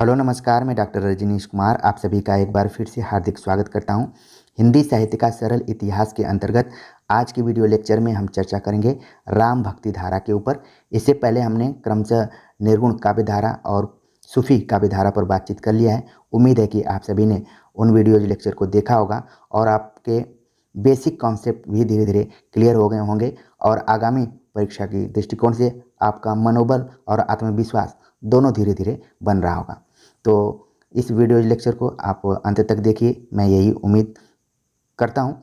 Hello नमस्कार, मैं doctor Rajneesh Kumar आप सभी का एक बार फिर से हार्दिक स्वागत करता हूं। हिंदी साहित्य का सरल इतिहास के अंतर्गत आज की वीडियो लेक्चर में हम चर्चा करेंगे राम भक्ति धारा के ऊपर। इससे पहले हमने क्रमशः निर्गुण काव्य धारा और सूफी काव्य धारा पर बातचीत कर लिया है। उम्मीद है कि आप सभी ने उन वीडियोज लेक्चर को देखा होगा और आपके बेसिक कॉन्सेप्ट भी धीरे धीरे क्लियर हो गए होंगे और आगामी परीक्षा की दृष्टिकोण से आपका मनोबल और आत्मविश्वास दोनों धीरे धीरे बन रहा होगा। तो इस वीडियो लेक्चर को आप अंत तक देखिए, मैं यही उम्मीद करता हूँ।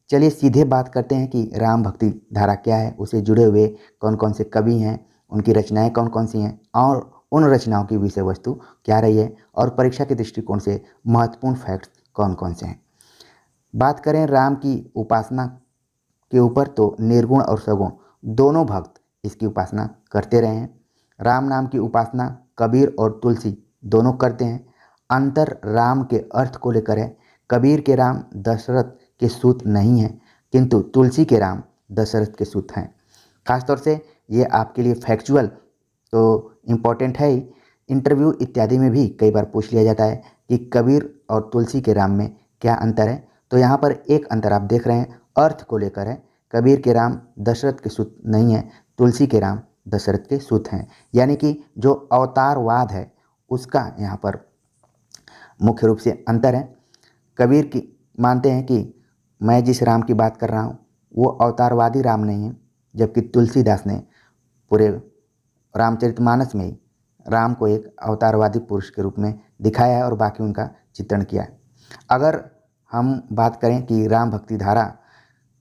चलिए सीधे बात करते हैं कि राम भक्ति धारा क्या है, उसे जुड़े हुए कौन कौन से कवि हैं, उनकी रचनाएं कौन कौन सी हैं और उन रचनाओं की विषय वस्तु क्या रही है और परीक्षा के दृष्टिकोण से महत्वपूर्ण फैक्ट्स कौन कौन से हैं। बात करें राम की उपासना के ऊपर तो निर्गुण और सगुण दोनों भक्त इसकी उपासना करते रहे हैं। राम नाम की उपासना कबीर और तुलसी दोनों करते हैं। अंतर राम के अर्थ को लेकर है। कबीर के राम दशरथ के सूत नहीं हैं, किंतु तुलसी के राम दशरथ के सूत हैं। खासतौर से ये आपके लिए फैक्चुअल तो इम्पोर्टेंट है ही, इंटरव्यू इत्यादि में भी कई बार पूछ लिया जाता है कि कबीर और तुलसी के राम में क्या अंतर है। तो यहाँ पर एक अंतर आप देख रहे हैं, अर्थ को लेकर है। कबीर के राम दशरथ के सूत नहीं है, तुलसी के राम दशरथ के सूत हैं। यानी कि जो अवतारवाद है उसका यहाँ पर मुख्य रूप से अंतर है। कबीर की मानते हैं कि मैं जिस राम की बात कर रहा हूँ वो अवतारवादी राम नहीं है, जबकि तुलसीदास ने पूरे रामचरितमानस में ही राम को एक अवतारवादी पुरुष के रूप में दिखाया है और बाकी उनका चित्रण किया है। अगर हम बात करें कि राम भक्ति धारा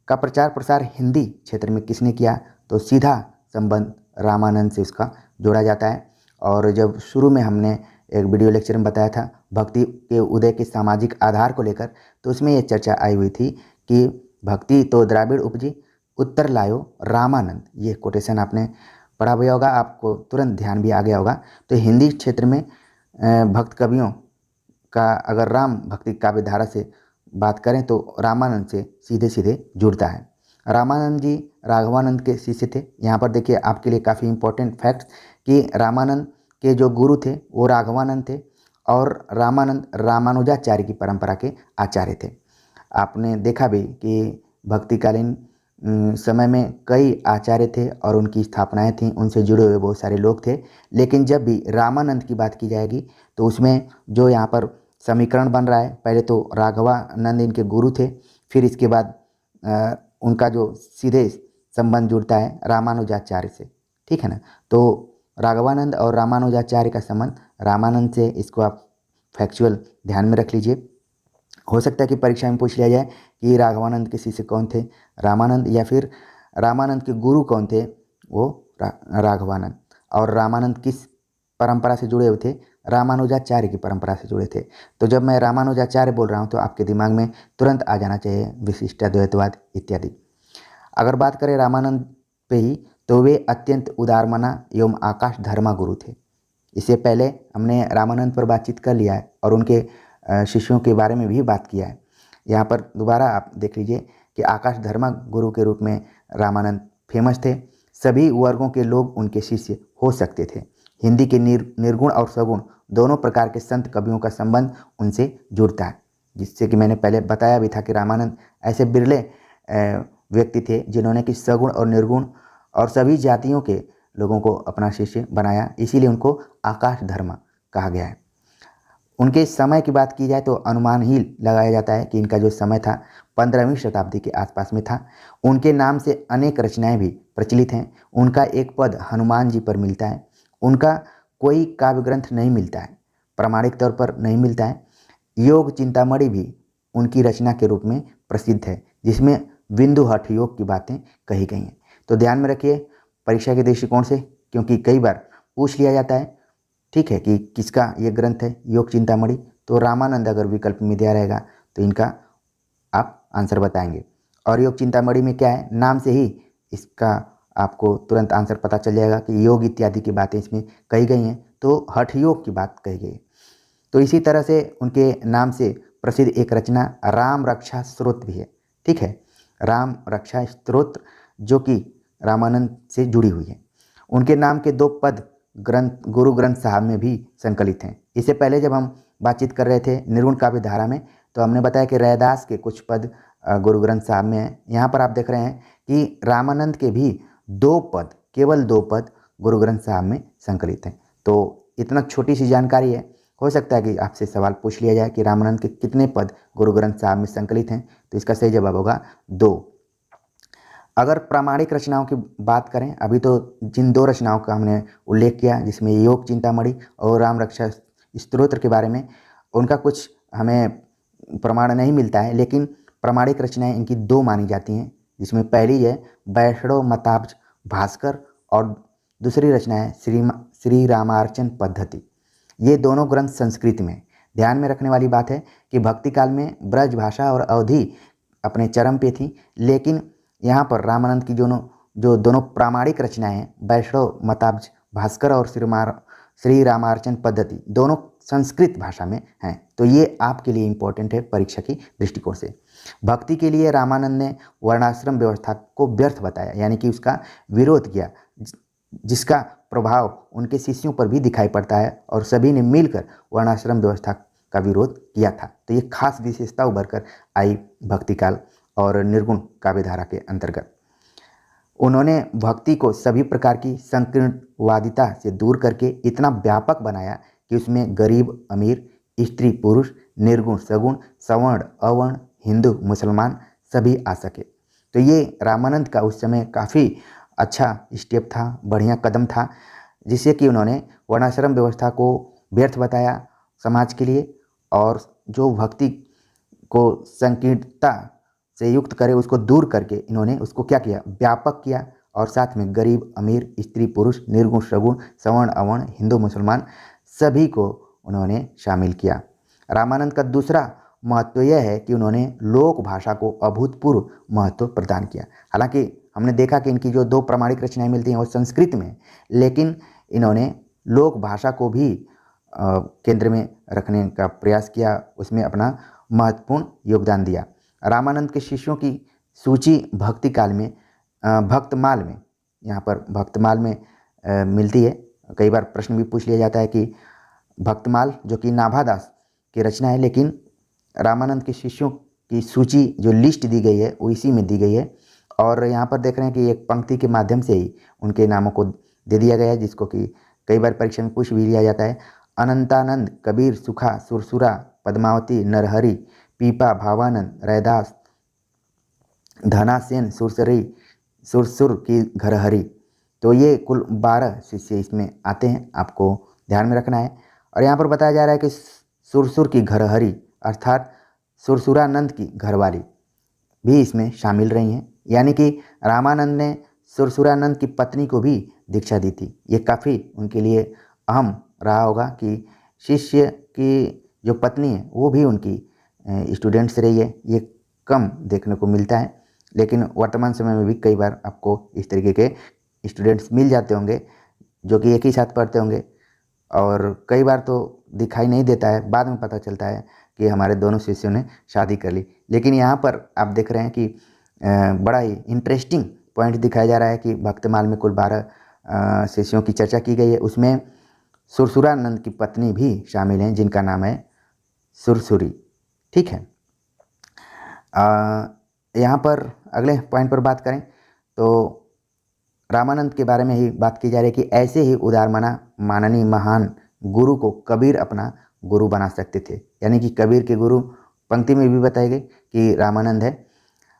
का प्रचार प्रसार हिंदी क्षेत्र में किसने किया, तो सीधा संबंध रामानंद से उसका जोड़ा जाता है। और जब शुरू में हमने एक वीडियो लेक्चर में बताया था भक्ति के उदय के सामाजिक आधार को लेकर, तो उसमें ये चर्चा आई हुई थी कि भक्ति तो द्राविड़ उपजी, उत्तर लायो रामानंद। ये कोटेशन आपने पढ़ा हुआ होगा, आपको तुरंत ध्यान भी आ गया होगा। तो हिंदी क्षेत्र में भक्त कवियों का अगर राम भक्ति काव्य धारा से बात करें तो रामानंद से सीधे सीधे जुड़ता है। रामानंद जी राघवानंद के शिष्य थे। यहाँ पर देखिए आपके लिए काफ़ी इम्पोर्टेंट फैक्ट कि रामानंद के जो गुरु थे वो राघवानंद थे और रामानंद रामानुजाचार्य की परंपरा के आचार्य थे। आपने देखा भी कि भक्तिकालीन समय में कई आचार्य थे और उनकी स्थापनाएं थीं, उनसे जुड़े हुए बहुत सारे लोग थे। लेकिन जब भी रामानंद की बात की जाएगी तो उसमें जो यहाँ पर समीकरण बन रहा है, पहले तो राघवानंद इनके गुरु थे, फिर इसके बाद उनका जो सीधे संबंध जुड़ता है रामानुजाचार्य से, ठीक है ना। तो राघवानंद और रामानुजाचार्य का संबंध रामानंद से, इसको आप फैक्चुअल ध्यान में रख लीजिए। हो सकता है कि परीक्षा में पूछ लिया जाए कि राघवानंद के शिष्य कौन थे, रामानंद, या फिर रामानंद के गुरु कौन थे, वो राघवानंद। और रामानंद किस परंपरा से जुड़े हुए थे, रामानुजाचार्य की परंपरा से जुड़े थे। तो जब मैं रामानुजाचार्य बोल रहा हूँ तो आपके दिमाग में तुरंत आ जाना चाहिए विशिष्टाद्वैतवाद इत्यादि। अगर बात करें रामानंद पे ही, तो वे अत्यंत उदारमना एवं आकाश धर्मा गुरु थे। इससे पहले हमने रामानंद पर बातचीत कर लिया है और उनके शिष्यों के बारे में भी बात किया है। यहाँ पर दोबारा आप देख लीजिए कि आकाश धर्मा गुरु के रूप में रामानंद फेमस थे। सभी वर्गों के लोग उनके शिष्य हो सकते थे। हिंदी के निर्गुण और सगुण दोनों प्रकार के संत कवियों का संबंध उनसे जुड़ता है, जिससे कि मैंने पहले बताया भी था कि रामानंद ऐसे बिरले व्यक्ति थे जिन्होंने कि सगुण और निर्गुण और सभी जातियों के लोगों को अपना शिष्य बनाया, इसीलिए उनको आकाश धर्मा कहा गया है। उनके समय की बात की जाए तो अनुमान ही लगाया जाता है कि इनका जो समय था 15वीं शताब्दी के आसपास में था। उनके नाम से अनेक रचनाएं भी प्रचलित हैं। उनका एक पद हनुमान जी पर मिलता है। उनका कोई काव्य ग्रंथ नहीं मिलता है, प्रामाणिक तौर पर नहीं मिलता है। योग चिंतामणि भी उनकी रचना के रूप में प्रसिद्ध है, जिसमें बिंदु हठ योग की बातें कही गई हैं। तो ध्यान में रखिए परीक्षा के दृष्टिकोण से, क्योंकि कई बार पूछ लिया जाता है, ठीक है, कि किसका ये ग्रंथ है योग चिंतामणि, तो रामानंद अगर विकल्प में दिया रहेगा तो इनका आप आंसर बताएंगे। और योग चिंतामणि में क्या है, नाम से ही इसका आपको तुरंत आंसर पता चल जाएगा कि योग इत्यादि की बातें इसमें कही गई हैं, तो हठ योग की बात कही गई है। तो इसी तरह से उनके नाम से प्रसिद्ध एक रचना राम रक्षा स्तोत्र भी है, ठीक है, राम रक्षा स्तोत्र, जो कि रामानंद से जुड़ी हुई है। उनके नाम के दो पद गुरु ग्रंथ साहब में भी संकलित हैं। इससे पहले जब हम बातचीत कर रहे थे निर्गुण काव्य धारा में, तो हमने बताया कि रैदास के कुछ पद गुरु ग्रंथ साहब में हैं। यहाँ पर आप देख रहे हैं कि रामानंद के भी 2 पद, केवल 2 पद गुरु ग्रंथ साहब में संकलित हैं। तो इतना छोटी सी जानकारी है, हो सकता है कि आपसे सवाल पूछ लिया जाए कि रामानंद के कितने पद गुरु ग्रंथ साहब में संकलित हैं, तो इसका सही जवाब होगा 2। अगर प्रामाणिक रचनाओं की बात करें, अभी तो जिन 2 रचनाओं का हमने उल्लेख किया, जिसमें योग चिंतामणि और राम रक्षा स्तोत्र के बारे में, उनका कुछ हमें प्रमाण नहीं मिलता है, लेकिन प्रामाणिक रचनाएं इनकी 2 मानी जाती हैं, जिसमें पहली है वैष्णव मताब्ज भास्कर और दूसरी रचना है श्री रामार्चन पद्धति। ये दोनों ग्रंथ संस्कृत में। ध्यान में रखने वाली बात है कि भक्ति काल में ब्रज भाषा और अवधि अपने चरम पे थी, लेकिन यहाँ पर रामानंद की जो दोनों प्रामाणिक रचनाएं हैं, वैष्णव मताब्ज भास्कर और श्री रामार्चन पद्धति, दोनों संस्कृत भाषा में हैं। तो ये आपके लिए इम्पोर्टेंट है परीक्षा की दृष्टिकोण से। भक्ति के लिए रामानंद ने वर्णाश्रम व्यवस्था को व्यर्थ बताया, यानी कि उसका विरोध किया, जिसका प्रभाव उनके शिष्यों पर भी दिखाई पड़ता है और सभी ने मिलकर वर्णाश्रम व्यवस्था का विरोध किया था। तो ये खास विशेषता उभर कर आई भक्ति काल और निर्गुण काव्यधारा के अंतर्गत। उन्होंने भक्ति को सभी प्रकार की संकीर्णवादिता से दूर करके इतना व्यापक बनाया कि उसमें गरीब अमीर, स्त्री पुरुष, निर्गुण सगुण, सवर्ण अवर्ण, हिंदू मुसलमान सभी आ सके। तो ये रामानंद का उस समय काफ़ी अच्छा स्टेप था, बढ़िया कदम था, जिससे कि उन्होंने वर्णाश्रम व्यवस्था को व्यर्थ बताया समाज के लिए, और जो भक्ति को संकीर्णता से युक्त करे उसको दूर करके इन्होंने उसको क्या किया, व्यापक किया, और साथ में गरीब अमीर, स्त्री पुरुष, निर्गुण सगुण, सवर्ण अवर्ण, हिंदू मुसलमान सभी को उन्होंने शामिल किया। रामानंद का दूसरा महत्व यह है कि उन्होंने लोक भाषा को अभूतपूर्व महत्व प्रदान किया। हालांकि हमने देखा कि इनकी जो 2 प्रामाणिक रचनाएं मिलती हैं वो संस्कृत में, लेकिन इन्होंने लोक भाषा को भी केंद्र में रखने का प्रयास किया, उसमें अपना महत्वपूर्ण योगदान दिया। रामानंद के शिष्यों की सूची भक्ति काल में भक्तमाल में, यहाँ पर भक्तमाल में मिलती है। कई बार प्रश्न भी पूछ लिया जाता है कि भक्तमाल जो कि नाभादास की रचना है, लेकिन रामानंद के शिष्यों की सूची जो लिस्ट दी गई है वो इसी में दी गई है। और यहाँ पर देख रहे हैं कि एक पंक्ति के माध्यम से ही उनके नामों को दे दिया गया है, जिसको कि कई बार परीक्षा में पूछ भी लिया जाता है। अनंतानंद, कबीर, सुखा, सुरसुरा, पद्मावती, नरहरि, पीपा, भावानंद, रैदास, धनासेन, सुरसुर की घरहरि। तो ये कुल 12 शिष्य इसमें आते हैं, आपको ध्यान में रखना है। और यहाँ पर बताया जा रहा है कि सुरसुर की घरहरि अर्थात सुरसुरानंद की घरवाली भी इसमें शामिल रही हैं, यानी कि रामानंद ने सुरसुरानंद की पत्नी को भी दीक्षा दी थी। ये काफ़ी उनके लिए अहम रहा होगा कि शिष्य की जो पत्नी है वो भी उनकी स्टूडेंट से रही है। ये कम देखने को मिलता है, लेकिन वर्तमान समय में भी कई बार आपको इस तरीके के स्टूडेंट्स मिल जाते होंगे जो कि एक ही साथ पढ़ते होंगे, और कई बार तो दिखाई नहीं देता है, बाद में पता चलता है कि हमारे दोनों शिष्यों ने शादी कर ली। लेकिन यहाँ पर आप देख रहे हैं कि बड़ा ही इंटरेस्टिंग पॉइंट दिखाया जा रहा है कि भक्तमाल में कुल 12 शिष्यों की चर्चा की गई है, उसमें सुरसुरानंद की पत्नी भी शामिल हैं जिनका नाम है सुरसुरी। ठीक है, यहाँ पर अगले पॉइंट पर बात करें तो रामानंद के बारे में ही बात की जा रही है कि ऐसे ही उदारमना माननीय महान गुरु को कबीर अपना गुरु बना सकते थे, यानी कि कबीर के गुरु पंक्ति में भी बताए गए कि रामानंद है।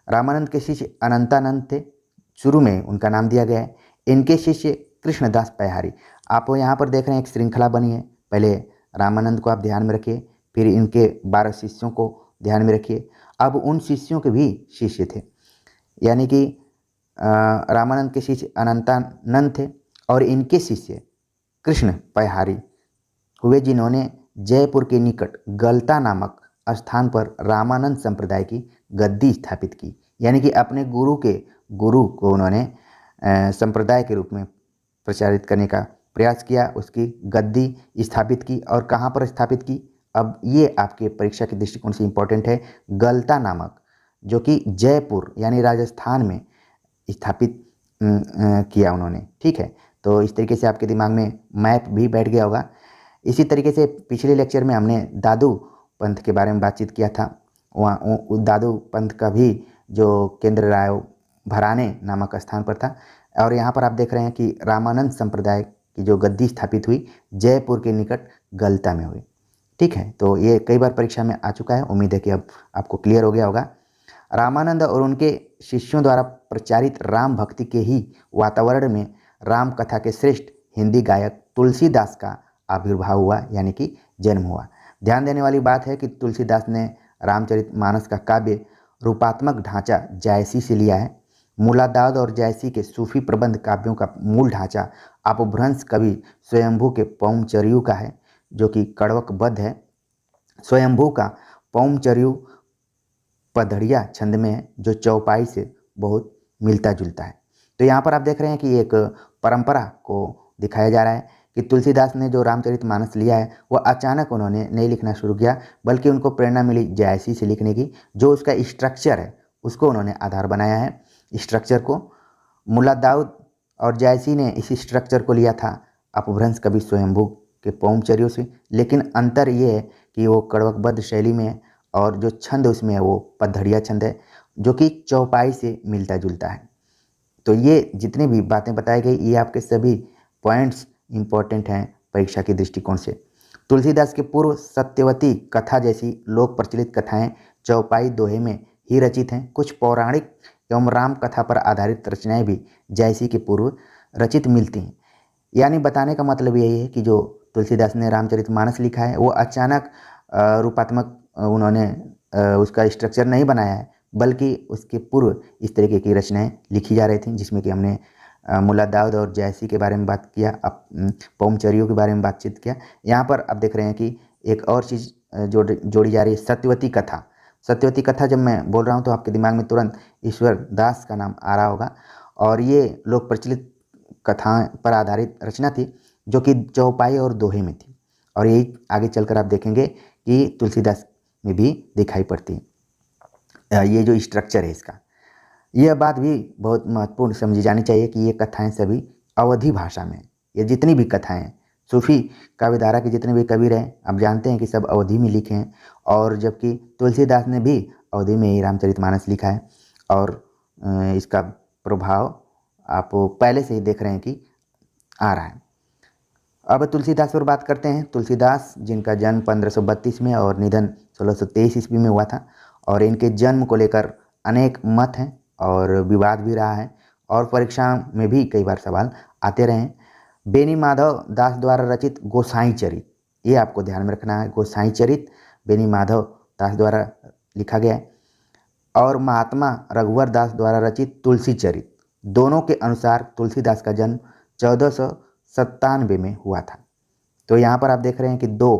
रामानंद के शिष्य अनंतानंद थे, शुरू में उनका नाम दिया गया है। इनके शिष्य कृष्णदास पैहारी। आप यहाँ पर देख रहे हैं एक श्रृंखला बनी है, पहले रामानंद को आप ध्यान में रखिए, फिर इनके 12 शिष्यों को ध्यान में रखिए। अब उन शिष्यों के भी शिष्य थे, यानी कि रामानंद के शिष्य अनंतानंद थे और इनके शिष्य कृष्ण पैहारी हुए, जिन्होंने जयपुर के निकट गलता नामक स्थान पर रामानंद संप्रदाय की गद्दी स्थापित की, यानी कि अपने गुरु को उन्होंने संप्रदाय के रूप में प्रचारित करने का प्रयास किया, उसकी गद्दी स्थापित की। और कहाँ पर स्थापित की, अब ये आपके परीक्षा के दृष्टिकोण से इम्पोर्टेंट है। गलता नामक, जो कि जयपुर यानी राजस्थान में स्थापित किया उन्होंने। ठीक है, तो इस तरीके से आपके दिमाग में मैप भी बैठ गया होगा। इसी तरीके से पिछले लेक्चर में हमने दादू पंथ के बारे में बातचीत किया था। वहाँ दादू पंथ का भी जो केंद्र राय भराने नामक स्थान पर था। और यहाँ पर आप देख रहे हैं कि रामानंद संप्रदाय की जो गद्दी स्थापित हुई जयपुर के निकट गलता में हुई। ठीक है, तो ये कई बार परीक्षा में आ चुका है, उम्मीद है कि अब आपको क्लियर हो गया होगा। रामानंद और उनके शिष्यों द्वारा प्रचारित राम भक्ति के ही वातावरण में राम कथा के श्रेष्ठ हिंदी गायक तुलसीदास का आविर्भाव हुआ, यानी कि जन्म हुआ। ध्यान देने वाली बात है कि तुलसीदास ने रामचरितमानस का काव्य रूपात्मक ढांचा जायसी से लिया है। मूलादाद और जायसी के सूफी प्रबंध काव्यों का मूल ढांचा अपभ्रंश कवि स्वयंभू के पौमचर्यू का है, जो कि कड़वकबद्ध है। स्वयंभू का पौमचर्यू पधड़िया छंद में है, जो चौपाई से बहुत मिलता जुलता है। तो यहाँ पर आप देख रहे हैं कि एक परंपरा को दिखाया जा रहा है कि तुलसीदास ने जो रामचरितमानस लिया है वह अचानक उन्होंने नहीं लिखना शुरू किया, बल्कि उनको प्रेरणा मिली जायसी से लिखने की। जो उसका स्ट्रक्चर है उसको उन्होंने आधार बनाया है। स्ट्रक्चर को मुल्ला दाऊद और जायसी ने इसी स्ट्रक्चर को लिया था अपभ्रंश कवि स्वयंभू के पौमचर्यों से, लेकिन अंतर ये है कि वो कड़वकबद्ध शैली में है और जो छंद उसमें है वो पधड़िया छंद है, जो कि चौपाई से मिलता जुलता है। तो ये जितनी भी बातें बताई गई ये आपके सभी पॉइंट्स इंपॉर्टेंट हैं परीक्षा के दृष्टिकोण से। तुलसीदास के पूर्व सत्यवती कथा जैसी लोक प्रचलित कथाएं चौपाई दोहे में ही रचित हैं। कुछ पौराणिक एवं राम कथा पर आधारित रचनाएं भी जैसी के पूर्व रचित मिलती हैं। यानी बताने का मतलब यही है कि जो तुलसीदास ने रामचरितमानस लिखा है वो अचानक रूपात्मक उन्होंने उसका स्ट्रक्चर नहीं बनाया है, बल्कि उसके पूर्व इस तरीके की रचनाएं लिखी जा रही थी, जिसमें कि हमने मुल्ला दाऊद और जायसी के बारे में बात किया, अब पौमचर्यों के बारे में बातचीत किया। यहाँ पर आप देख रहे हैं कि एक और चीज़ जोड़ी जा रही है, सत्यवती कथा। सत्यवती कथा जब मैं बोल रहा हूँ तो आपके दिमाग में तुरंत ईश्वर दास का नाम आ रहा होगा, और ये लोक प्रचलित कथा पर आधारित रचना थी जो कि चौपाई और दोहे में थी, और यही आगे चलकर आप देखेंगे कि तुलसीदास में भी दिखाई पड़ती है। ये जो स्ट्रक्चर है इसका, यह बात भी बहुत महत्वपूर्ण समझी जानी चाहिए कि ये कथाएं सभी अवधी भाषा में, ये जितनी भी कथाएं सूफी काव्यधारा के जितने भी कवि रहे आप जानते हैं कि सब अवधी में लिखे हैं, और जबकि तुलसीदास ने भी अवधी में ही रामचरितमानस लिखा है, और इसका प्रभाव आप पहले से ही देख रहे हैं कि आ रहा है। अब तुलसीदास पर बात करते हैं। तुलसीदास जिनका जन्म 1532 में और निधन 1623 ईस्वी में हुआ था, और इनके जन्म को लेकर अनेक मत हैं और विवाद भी रहा है, और परीक्षा में भी कई बार सवाल आते रहे हैं। बेनी माधव दास द्वारा रचित गोसाई चरित, ये आपको ध्यान में रखना है, गोसाई चरित बेनी माधव दास द्वारा लिखा गया है, और महात्मा रघुवर दास द्वारा रचित तुलसी चरित, दोनों के अनुसार तुलसीदास का जन्म 1497 में हुआ था। तो यहाँ पर आप देख रहे हैं कि दो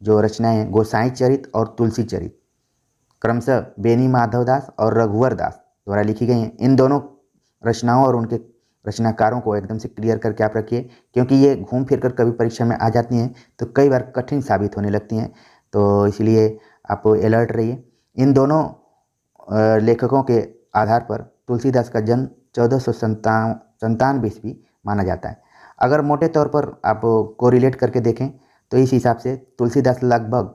जो रचनाएं हैं, गोसाई चरित और तुलसी चरित, क्रमशः बेनी माधव दास और रघुवर दास द्वारा लिखी गई हैं। इन दोनों रचनाओं और उनके रचनाकारों को एकदम से क्लियर करके आप रखिए, क्योंकि ये घूम फिर कर कभी परीक्षा में आ जाती हैं तो कई बार कठिन साबित होने लगती हैं, तो इसलिए आप अलर्ट रहिए। इन दोनों लेखकों के आधार पर तुलसीदास का जन्म 1497 ईस्वी माना जाता है। अगर मोटे तौर पर आप कोरिलेट करके देखें तो इस हिसाब से तुलसीदास लगभग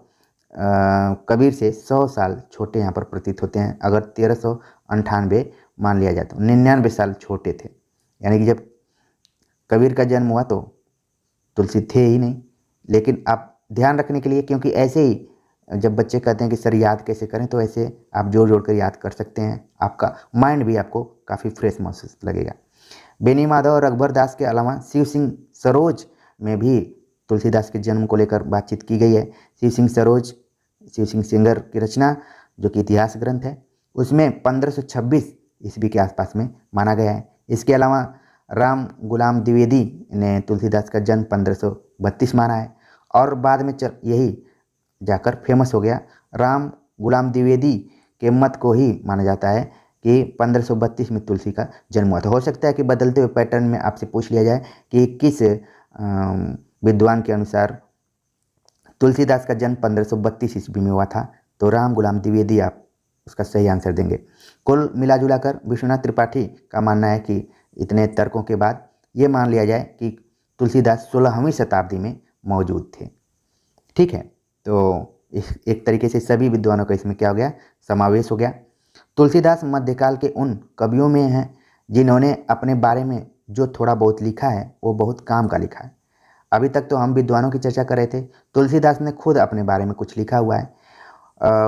कबीर से 100 साल छोटे यहाँ पर प्रतीत होते हैं। अगर 1398 मान लिया जाए तो 99 साल छोटे थे, यानी कि जब कबीर का जन्म हुआ तो तुलसी थे ही नहीं। लेकिन आप ध्यान रखने के लिए, क्योंकि ऐसे ही जब बच्चे कहते हैं कि सर याद कैसे करें, तो ऐसे आप जोड़ जोड़ कर याद कर सकते हैं, आपका माइंड भी आपको काफ़ी फ्रेश महसूस लगेगा। बेनी माधव और रघुवर दास के अलावा शिव सिंह सरोज में भी तुलसीदास के जन्म को लेकर बातचीत की गई है। शिव सिंह सरोज शिव सिंह सिंगर की रचना जो कि इतिहास ग्रंथ है, उसमें 1526 ईस्वी के आसपास में माना गया है। इसके अलावा राम गुलाम द्विवेदी ने तुलसीदास का जन्म 1532 माना है, और बाद में यही जाकर फेमस हो गया। राम गुलाम द्विवेदी के मत को ही माना जाता है कि 1532 में तुलसी का जन्म हुआ था। हो सकता है कि बदलते हुए पैटर्न में आपसे पूछ लिया जाए कि किस विद्वान के अनुसार तुलसीदास का जन्म 1532 ईस्वी में हुआ था, तो राम गुलाम द्विवेदी आप उसका सही आंसर देंगे। कुल मिला जुला कर विश्वनाथ त्रिपाठी का मानना है कि इतने तर्कों के बाद ये मान लिया जाए कि तुलसीदास 16वीं शताब्दी में मौजूद थे। ठीक है, तो एक तरीके से सभी विद्वानों का इसमें क्या हो गया, समावेश हो गया। तुलसीदास मध्यकाल के उन कवियों में हैं जिन्होंने अपने बारे में जो थोड़ा बहुत लिखा है वो बहुत काम का लिखा है। अभी तक तो हम विद्वानों की चर्चा कर रहे थे, तुलसीदास ने खुद अपने बारे में कुछ लिखा हुआ है।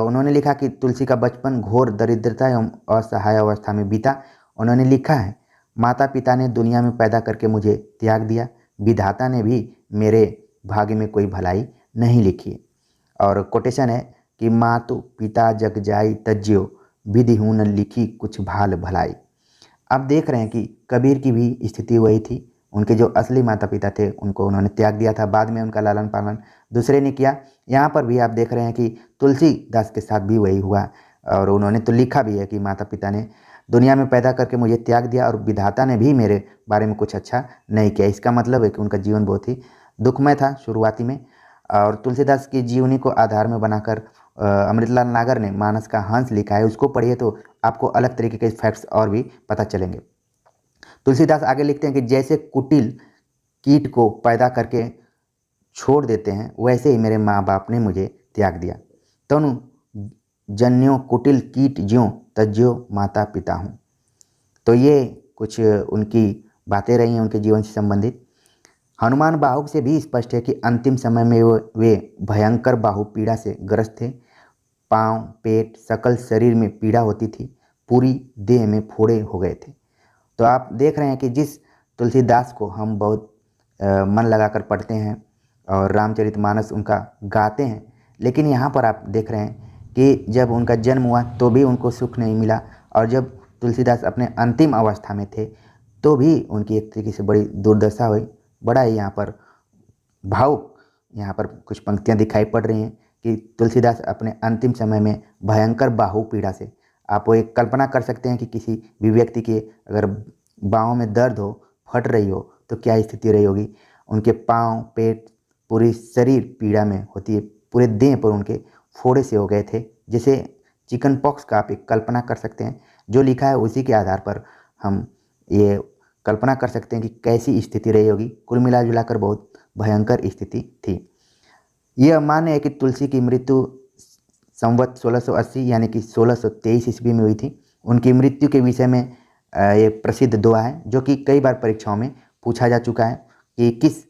उन्होंने लिखा कि तुलसी का बचपन घोर दरिद्रता एवं असहाय अवस्था में बीता। उन्होंने लिखा है, माता पिता ने दुनिया में पैदा करके मुझे त्याग दिया, विधाता ने भी मेरे भाग्य में कोई भलाई नहीं लिखी। और कोटेशन है कि मातु पिता जग जाई तज्यो, विधि हूँ न लिखी कुछ भाल भलाई। आप देख रहे हैं कि कबीर की भी स्थिति वही थी। उनके जो असली माता पिता थे उनको उन्होंने त्याग दिया था, बाद में उनका लालन पालन दूसरे ने किया। यहाँ पर भी आप देख रहे हैं कि तुलसीदास के साथ भी वही हुआ। और उन्होंने तो लिखा भी है कि माता पिता ने दुनिया में पैदा करके मुझे त्याग दिया और विधाता ने भी मेरे बारे में कुछ अच्छा नहीं किया। इसका मतलब है कि उनका जीवन बहुत ही दुखमय था शुरुआती में। और तुलसीदास की जीवनी को आधार में बनाकर अमृतलाल नागर ने मानस का हंस लिखा है, उसको पढ़िए तो आपको अलग तरीके के फैक्ट्स और भी पता चलेंगे। तुलसीदास आगे लिखते हैं कि जैसे कुटिल कीट को पैदा करके छोड़ देते हैं, वैसे ही मेरे माँ बाप ने मुझे त्याग दिया। तनु जन्यो कुटिल कीट ज्यों तज्यो माता पिता हूँ। तो ये कुछ उनकी बातें रही हैं उनके जीवन से संबंधित। हनुमान बाहुक से भी स्पष्ट है कि अंतिम समय में वे भयंकर बाहु पीड़ा से ग्रस्त थे। पाँव, पेट, सकल शरीर में पीड़ा होती थी, पूरी देह में फोड़े हो गए थे। तो आप देख रहे हैं कि जिस तुलसीदास को हम बहुत मन लगाकर पढ़ते हैं और रामचरितमानस उनका गाते हैं, लेकिन यहाँ पर आप देख रहे हैं कि जब उनका जन्म हुआ तो भी उनको सुख नहीं मिला, और जब तुलसीदास अपने अंतिम अवस्था में थे तो भी उनकी एक तरीके से बड़ी दुर्दशा हुई। बड़ा ही यहाँ पर भावुक यहाँ पर कुछ पंक्तियाँ दिखाई पड़ रही हैं कि तुलसीदास अपने अंतिम समय में भयंकर बाहु पीड़ा से, आप वो एक कल्पना कर सकते हैं कि किसी भी व्यक्ति के अगर बाहों में दर्द हो, फट रही हो, तो क्या स्थिति रही होगी। उनके पाँव, पेट, पूरी शरीर पीड़ा में होती है, पूरे देह पर उनके फोड़े से हो गए थे, जैसे चिकन पॉक्स का आप एक कल्पना कर सकते हैं। जो लिखा है उसी के आधार पर हम ये कल्पना कर सकते हैं कि कैसी स्थिति रही होगी। कुल मिला जुलाकर बहुत भयंकर स्थिति थी। यह मान्य है कि तुलसी की मृत्यु संवत 1680 यानी कि 1623 ईस्वी में हुई थी। उनकी मृत्यु के विषय में ये प्रसिद्ध दुआ है जो कि कई बार परीक्षाओं में पूछा जा चुका है कि किस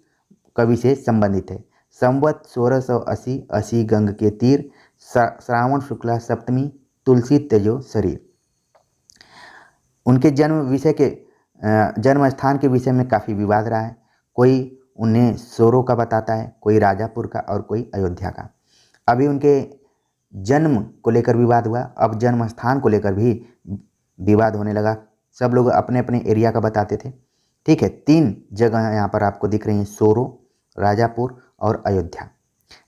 कवि से संबंधित है। संवत 1680 80 गंग के तीर, श्रावण शुक्ला सप्तमी, तुलसी तेजो शरीर। उनके जन्म स्थान के विषय में काफ़ी विवाद रहा है। कोई उन्हें सोरो का बताता है, कोई राजापुर का और कोई अयोध्या का। अभी उनके जन्म को लेकर विवाद हुआ, अब जन्म स्थान को लेकर भी विवाद होने लगा। सब लोग अपने अपने एरिया का बताते थे। ठीक है, 3 जगह यहाँ पर आपको दिख रही हैं, सोरो, राजापुर और अयोध्या।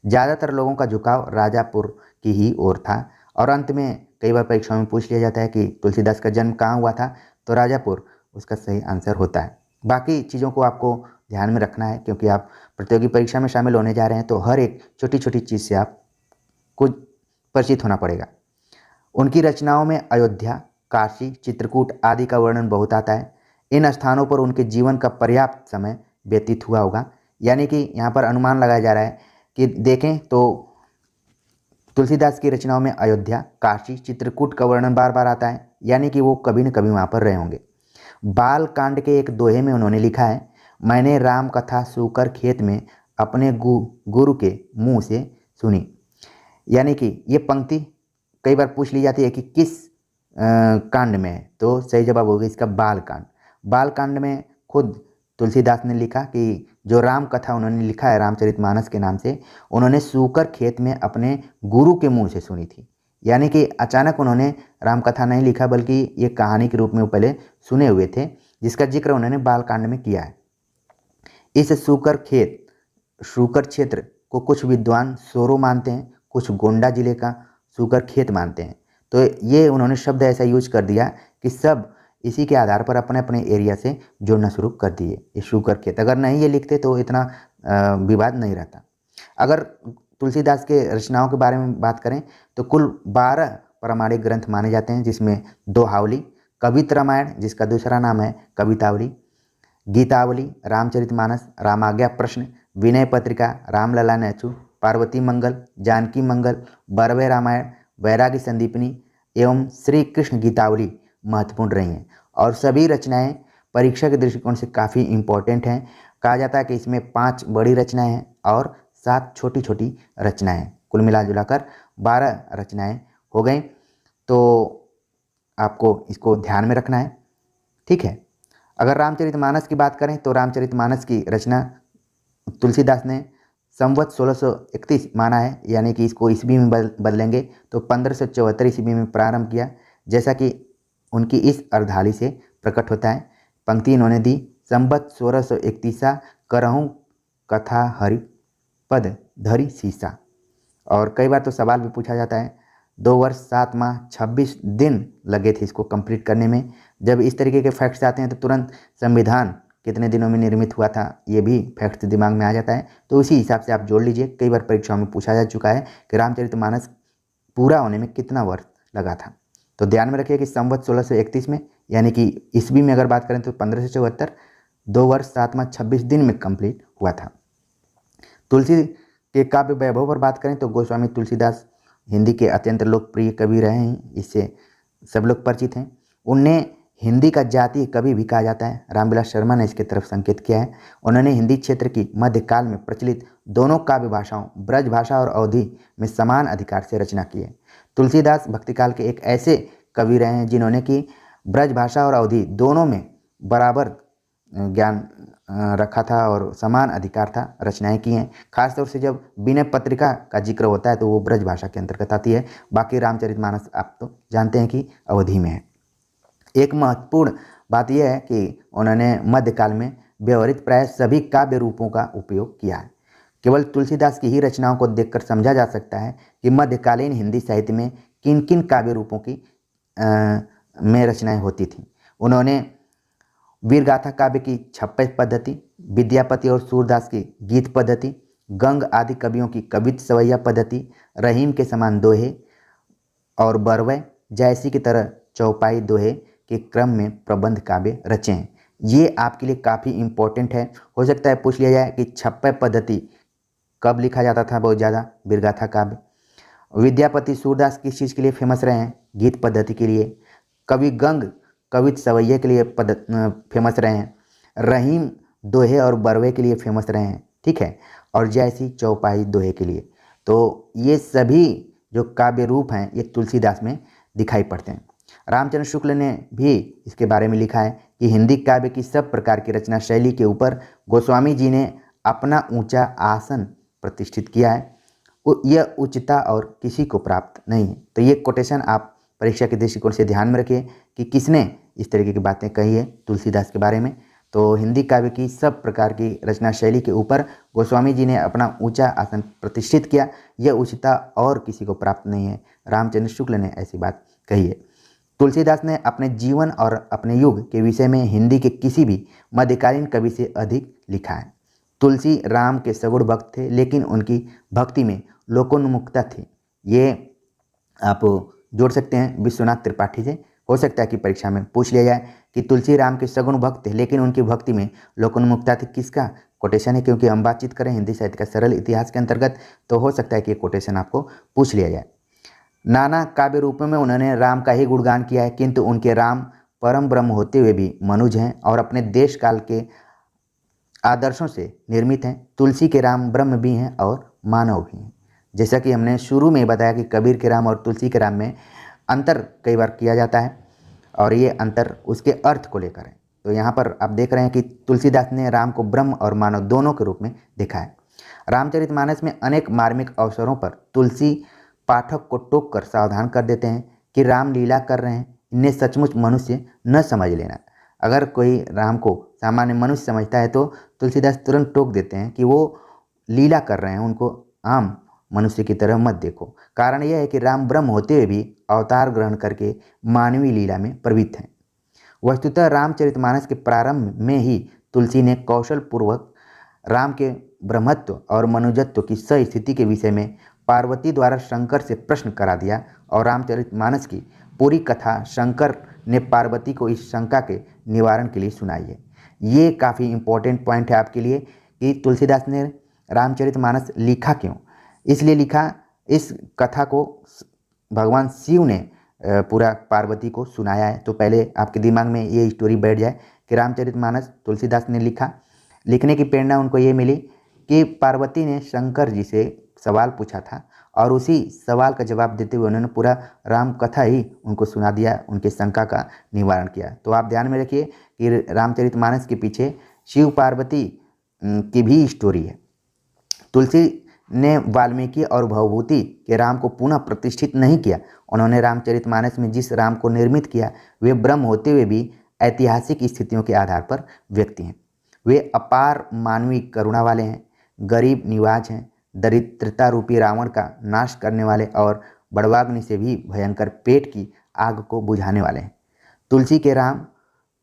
ज़्यादातर लोगों का झुकाव राजापुर की ही ओर था, और अंत में कई बार परीक्षाओं में पूछ लिया जाता है कि तुलसीदास का जन्म कहाँ हुआ था, तो राजापुर उसका सही आंसर होता है। बाकी चीज़ों को आपको ध्यान में रखना है क्योंकि आप प्रतियोगी परीक्षा में शामिल होने जा रहे हैं, तो हर एक छोटी छोटी चीज़ से आपको परिचित होना पड़ेगा। उनकी रचनाओं में अयोध्या, काशी, चित्रकूट आदि का वर्णन बहुत आता है। इन स्थानों पर उनके जीवन का पर्याप्त समय व्यतीत हुआ होगा। यानी कि यहाँ पर अनुमान लगाया जा रहा है कि देखें तो तुलसीदास की रचनाओं में अयोध्या, काशी, चित्रकूट का वर्णन बार बार आता है, यानी कि वो कभी न कभी वहाँ पर रहे होंगे। बाल कांड के एक दोहे में उन्होंने लिखा है, मैंने राम कथा सूकर खेत में अपने गुरु के मुँह से सुनी। यानी कि ये पंक्ति कई बार पूछ ली जाती है कि किस कांड में है, तो सही जवाब होगा इसका बाल कांड। बाल कांड में खुद तुलसीदास ने लिखा कि जो राम कथा उन्होंने लिखा है रामचरितमानस के नाम से, उन्होंने सूकर खेत में अपने गुरु के मुंह से सुनी थी। यानी कि अचानक उन्होंने राम कथा नहीं लिखा, बल्कि ये कहानी के रूप में वो पहले सुने हुए थे, जिसका जिक्र उन्होंने बाल कांड में किया है। इस सूकर क्षेत्र को कुछ विद्वान सोरो मानते हैं, कुछ गोंडा जिले का सूकर खेत मानते हैं। तो ये उन्होंने शब्द ऐसा यूज कर दिया कि सब इसी के आधार पर अपने अपने एरिया से जोड़ना शुरू कर दिए। ये सूकर खेत अगर नहीं ये लिखते तो इतना विवाद नहीं रहता। अगर तुलसीदास के रचनाओं के बारे में बात करें तो कुल 12 प्रामाणिक ग्रंथ माने जाते हैं, जिसमें दोहावली, कवित रामायण जिसका दूसरा नाम है कवितावली, गीतावली, रामचरितमानस, रामाज्ञा प्रश्न, विनय पत्रिका, रामलला नेचु, पार्वती मंगल, जानकी मंगल, बरवे रामायण, वैरागी संदीपनी एवं श्री कृष्ण गीतावली महत्वपूर्ण रही हैं। और सभी रचनाएं परीक्षा के दृष्टिकोण से काफ़ी इम्पोर्टेंट हैं। कहा जाता है कि इसमें 5 बड़ी रचनाएं हैं और 7 छोटी छोटी रचनाएं हैं। कुल मिला जुलाकर 12 रचनाएं हो गई। तो आपको इसको ध्यान में रखना है, ठीक है। अगर रामचरितमानस की बात करें तो रामचरितमानस की रचना तुलसीदास ने संवत 1631 माना है, यानी कि इसको ईस्वी में बदलेंगे तो 1574 ईस्वी में प्रारंभ किया, जैसा कि उनकी इस अर्धाली से प्रकट होता है। पंक्ति इन्होंने दी, संवत 1631 करहूँ कथा हरि पद धरी सीसा। और कई बार तो सवाल भी पूछा जाता है, 2 वर्ष 7 माह 26 दिन लगे थे इसको कंप्लीट करने में। जब इस तरीके के फैक्ट्स आते हैं तो तुरंत संविधान कितने दिनों में निर्मित हुआ था ये भी फैक्ट्स दिमाग में आ जाता है, तो उसी हिसाब से आप जोड़ लीजिए। कई बार परीक्षाओं में पूछा जा चुका है कि रामचरितमानस पूरा होने में कितना वर्ष लगा था। तो ध्यान में रखिए कि संवत 1631 में, यानी कि ईस्वी में अगर बात करें तो 1574, 2 वर्ष 7 माह 26 दिन में कंप्लीट हुआ था। तुलसी के काव्य वैभव पर बात करें तो गोस्वामी तुलसीदास हिंदी के अत्यंत लोकप्रिय कवि रहे हैं, इससे सब लोग परिचित हैं। उन्हें हिंदी का जातीय कवि भी कहा जाता है। रामविलास शर्मा ने इसके तरफ संकेत किया है। उन्होंने हिंदी क्षेत्र की मध्यकाल में प्रचलित दोनों काव्य भाषाओं ब्रज भाषा और अवधी में समान अधिकार से रचना की है। तुलसीदास भक्तिकाल के एक ऐसे कवि रहे हैं जिन्होंने कि ब्रज भाषा और अवधी दोनों में बराबर ज्ञान रखा था और समान अधिकार था, रचनाएं की हैं। खासतौर से जब विनय पत्रिका का जिक्र होता है तो वो ब्रज भाषा के अंतर्गत आती है। बाकी रामचरितमानस आप तो जानते हैं कि अवधी में है। एक महत्वपूर्ण बात यह है कि उन्होंने मध्यकाल में व्यवहृत प्राय सभी काव्य रूपों का उपयोग किया है। केवल तुलसीदास की ही रचनाओं को देखकर समझा जा सकता है कि मध्यकालीन हिंदी साहित्य में किन किन काव्य रूपों की में रचनाएं होती थीं। उन्होंने वीरगाथा काव्य की छप्पय पद्धति, विद्यापति और सूरदास की गीत पद्धति, गंग आदि कवियों की कवित सवैया पद्धति, रहीम के समान दोहे और बरवै जैसी की तरह चौपाई दोहे के क्रम में प्रबंध काव्य रचे हैं। ये आपके लिए काफ़ी इम्पोर्टेंट है। हो सकता है पूछ लिया जाए कि छप्पय पद्धति कब लिखा जाता था बहुत ज़्यादा, वीरगाथा काव्य। विद्यापति सूरदास किस चीज़ के लिए फेमस रहे हैं? गीत पद्धति के लिए। कवि गंग कवित सवैये के लिए फेमस रहे हैं। रहीम दोहे और बरवे के लिए फेमस रहे हैं, ठीक है, और जैसी चौपाई दोहे के लिए। तो ये सभी जो काव्य रूप हैं ये तुलसीदास में दिखाई पड़ते हैं। रामचंद्र शुक्ल ने भी इसके बारे में लिखा है कि हिंदी काव्य की सब प्रकार की रचना शैली के ऊपर गोस्वामी जी ने अपना ऊंचा आसन प्रतिष्ठित किया है। यह उच्चता और किसी को प्राप्त नहीं है। तो ये कोटेशन आप परीक्षा के दृष्टिकोण से ध्यान में रखिए कि किसने इस तरीके की बातें कही है तुलसीदास के बारे में। तो हिंदी काव्य की सब प्रकार की रचना शैली के ऊपर गोस्वामी जी ने अपना ऊंचा आसन प्रतिष्ठित किया। यह उच्चता और किसी को प्राप्त नहीं है। रामचंद्र शुक्ल ने ऐसी बात कही है। तुलसीदास ने अपने जीवन और अपने युग के विषय में हिंदी के किसी भी मध्यकालीन कवि से अधिक लिखा है। तुलसी राम के सगुण भक्त थे, लेकिन उनकी भक्ति में लोकोन्मुखता थी। ये आप जोड़ सकते हैं विश्वनाथ त्रिपाठी से। हो सकता है कि परीक्षा में पूछ लिया जाए कि तुलसी राम के सगुण भक्त थे लेकिन उनकी भक्ति में लोकोन्मुखता थी। किसका कोटेशन है? क्योंकि हम बातचीत करें हिंदी साहित्य का सरल इतिहास के अंतर्गत, तो हो सकता है कि ये कोटेशन आपको पूछ लिया जाए। नाना काव्य रूपों में उन्होंने राम का ही गुणगान किया है, किंतु उनके राम परम ब्रह्म होते हुए भी मनुज हैं और अपने देश काल के आदर्शों से निर्मित हैं। तुलसी के राम ब्रह्म भी हैं और मानव भी हैं। जैसा कि हमने शुरू में बताया कि कबीर के राम और तुलसी के राम में अंतर कई बार किया जाता है और ये अंतर उसके अर्थ को लेकर है। तो यहाँ पर आप देख रहे हैं कि तुलसीदास ने राम को ब्रह्म और मानव दोनों के रूप में देखा है। रामचरितमानस में अनेक मार्मिक अवसरों पर तुलसी पाठक को टोक कर सावधान कर देते हैं कि राम लीला कर रहे हैं, इन्हें सचमुच मनुष्य न समझ लेना। अगर कोई राम को सामान्य मनुष्य समझता है तो तुलसीदास तुरंत टोक देते हैं कि वो लीला कर रहे हैं, उनको आम मनुष्य की तरह मत देखो। कारण यह है कि राम ब्रह्म होते हुए भी अवतार ग्रहण करके मानवीय लीला में प्रवृत्त हैं। वस्तुतः रामचरितमानस के प्रारंभ में ही तुलसी ने कौशल पूर्वक राम के ब्रह्मत्व और मनुजत्व की सस्थिति के विषय में पार्वती द्वारा शंकर से प्रश्न करा दिया और रामचरितमानस की पूरी कथा शंकर ने पार्वती को इस शंका के निवारण के लिए सुनाई है। ये काफ़ी इम्पोर्टेंट पॉइंट है आपके लिए कि तुलसीदास ने रामचरितमानस लिखा क्यों। इसलिए लिखा, इस कथा को भगवान शिव ने पूरा पार्वती को सुनाया है। तो पहले आपके दिमाग में ये स्टोरी बैठ जाए कि रामचरितमानस तुलसीदास ने लिखा। लिखने की प्रेरणा उनको ये मिली कि पार्वती ने शंकर जी से सवाल पूछा था और उसी सवाल का जवाब देते हुए उन्होंने पूरा राम कथा ही उनको सुना दिया, उनके शंका का निवारण किया। तो आप ध्यान में रखिए कि रामचरितमानस के पीछे शिव पार्वती की भी स्टोरी है। तुलसी ने वाल्मीकि और भवभूति के राम को पुनः प्रतिष्ठित नहीं किया। उन्होंने रामचरितमानस में जिस राम को निर्मित किया वे ब्रह्म होते हुए भी ऐतिहासिक स्थितियों के आधार पर व्यक्ति हैं। वे अपार मानवीय करुणा वाले हैं, गरीब निवाज हैं, दरिद्रता रूपी रावण का नाश करने वाले और बड़वाग्नि से भी भयंकर पेट की आग को बुझाने वाले हैं। तुलसी के राम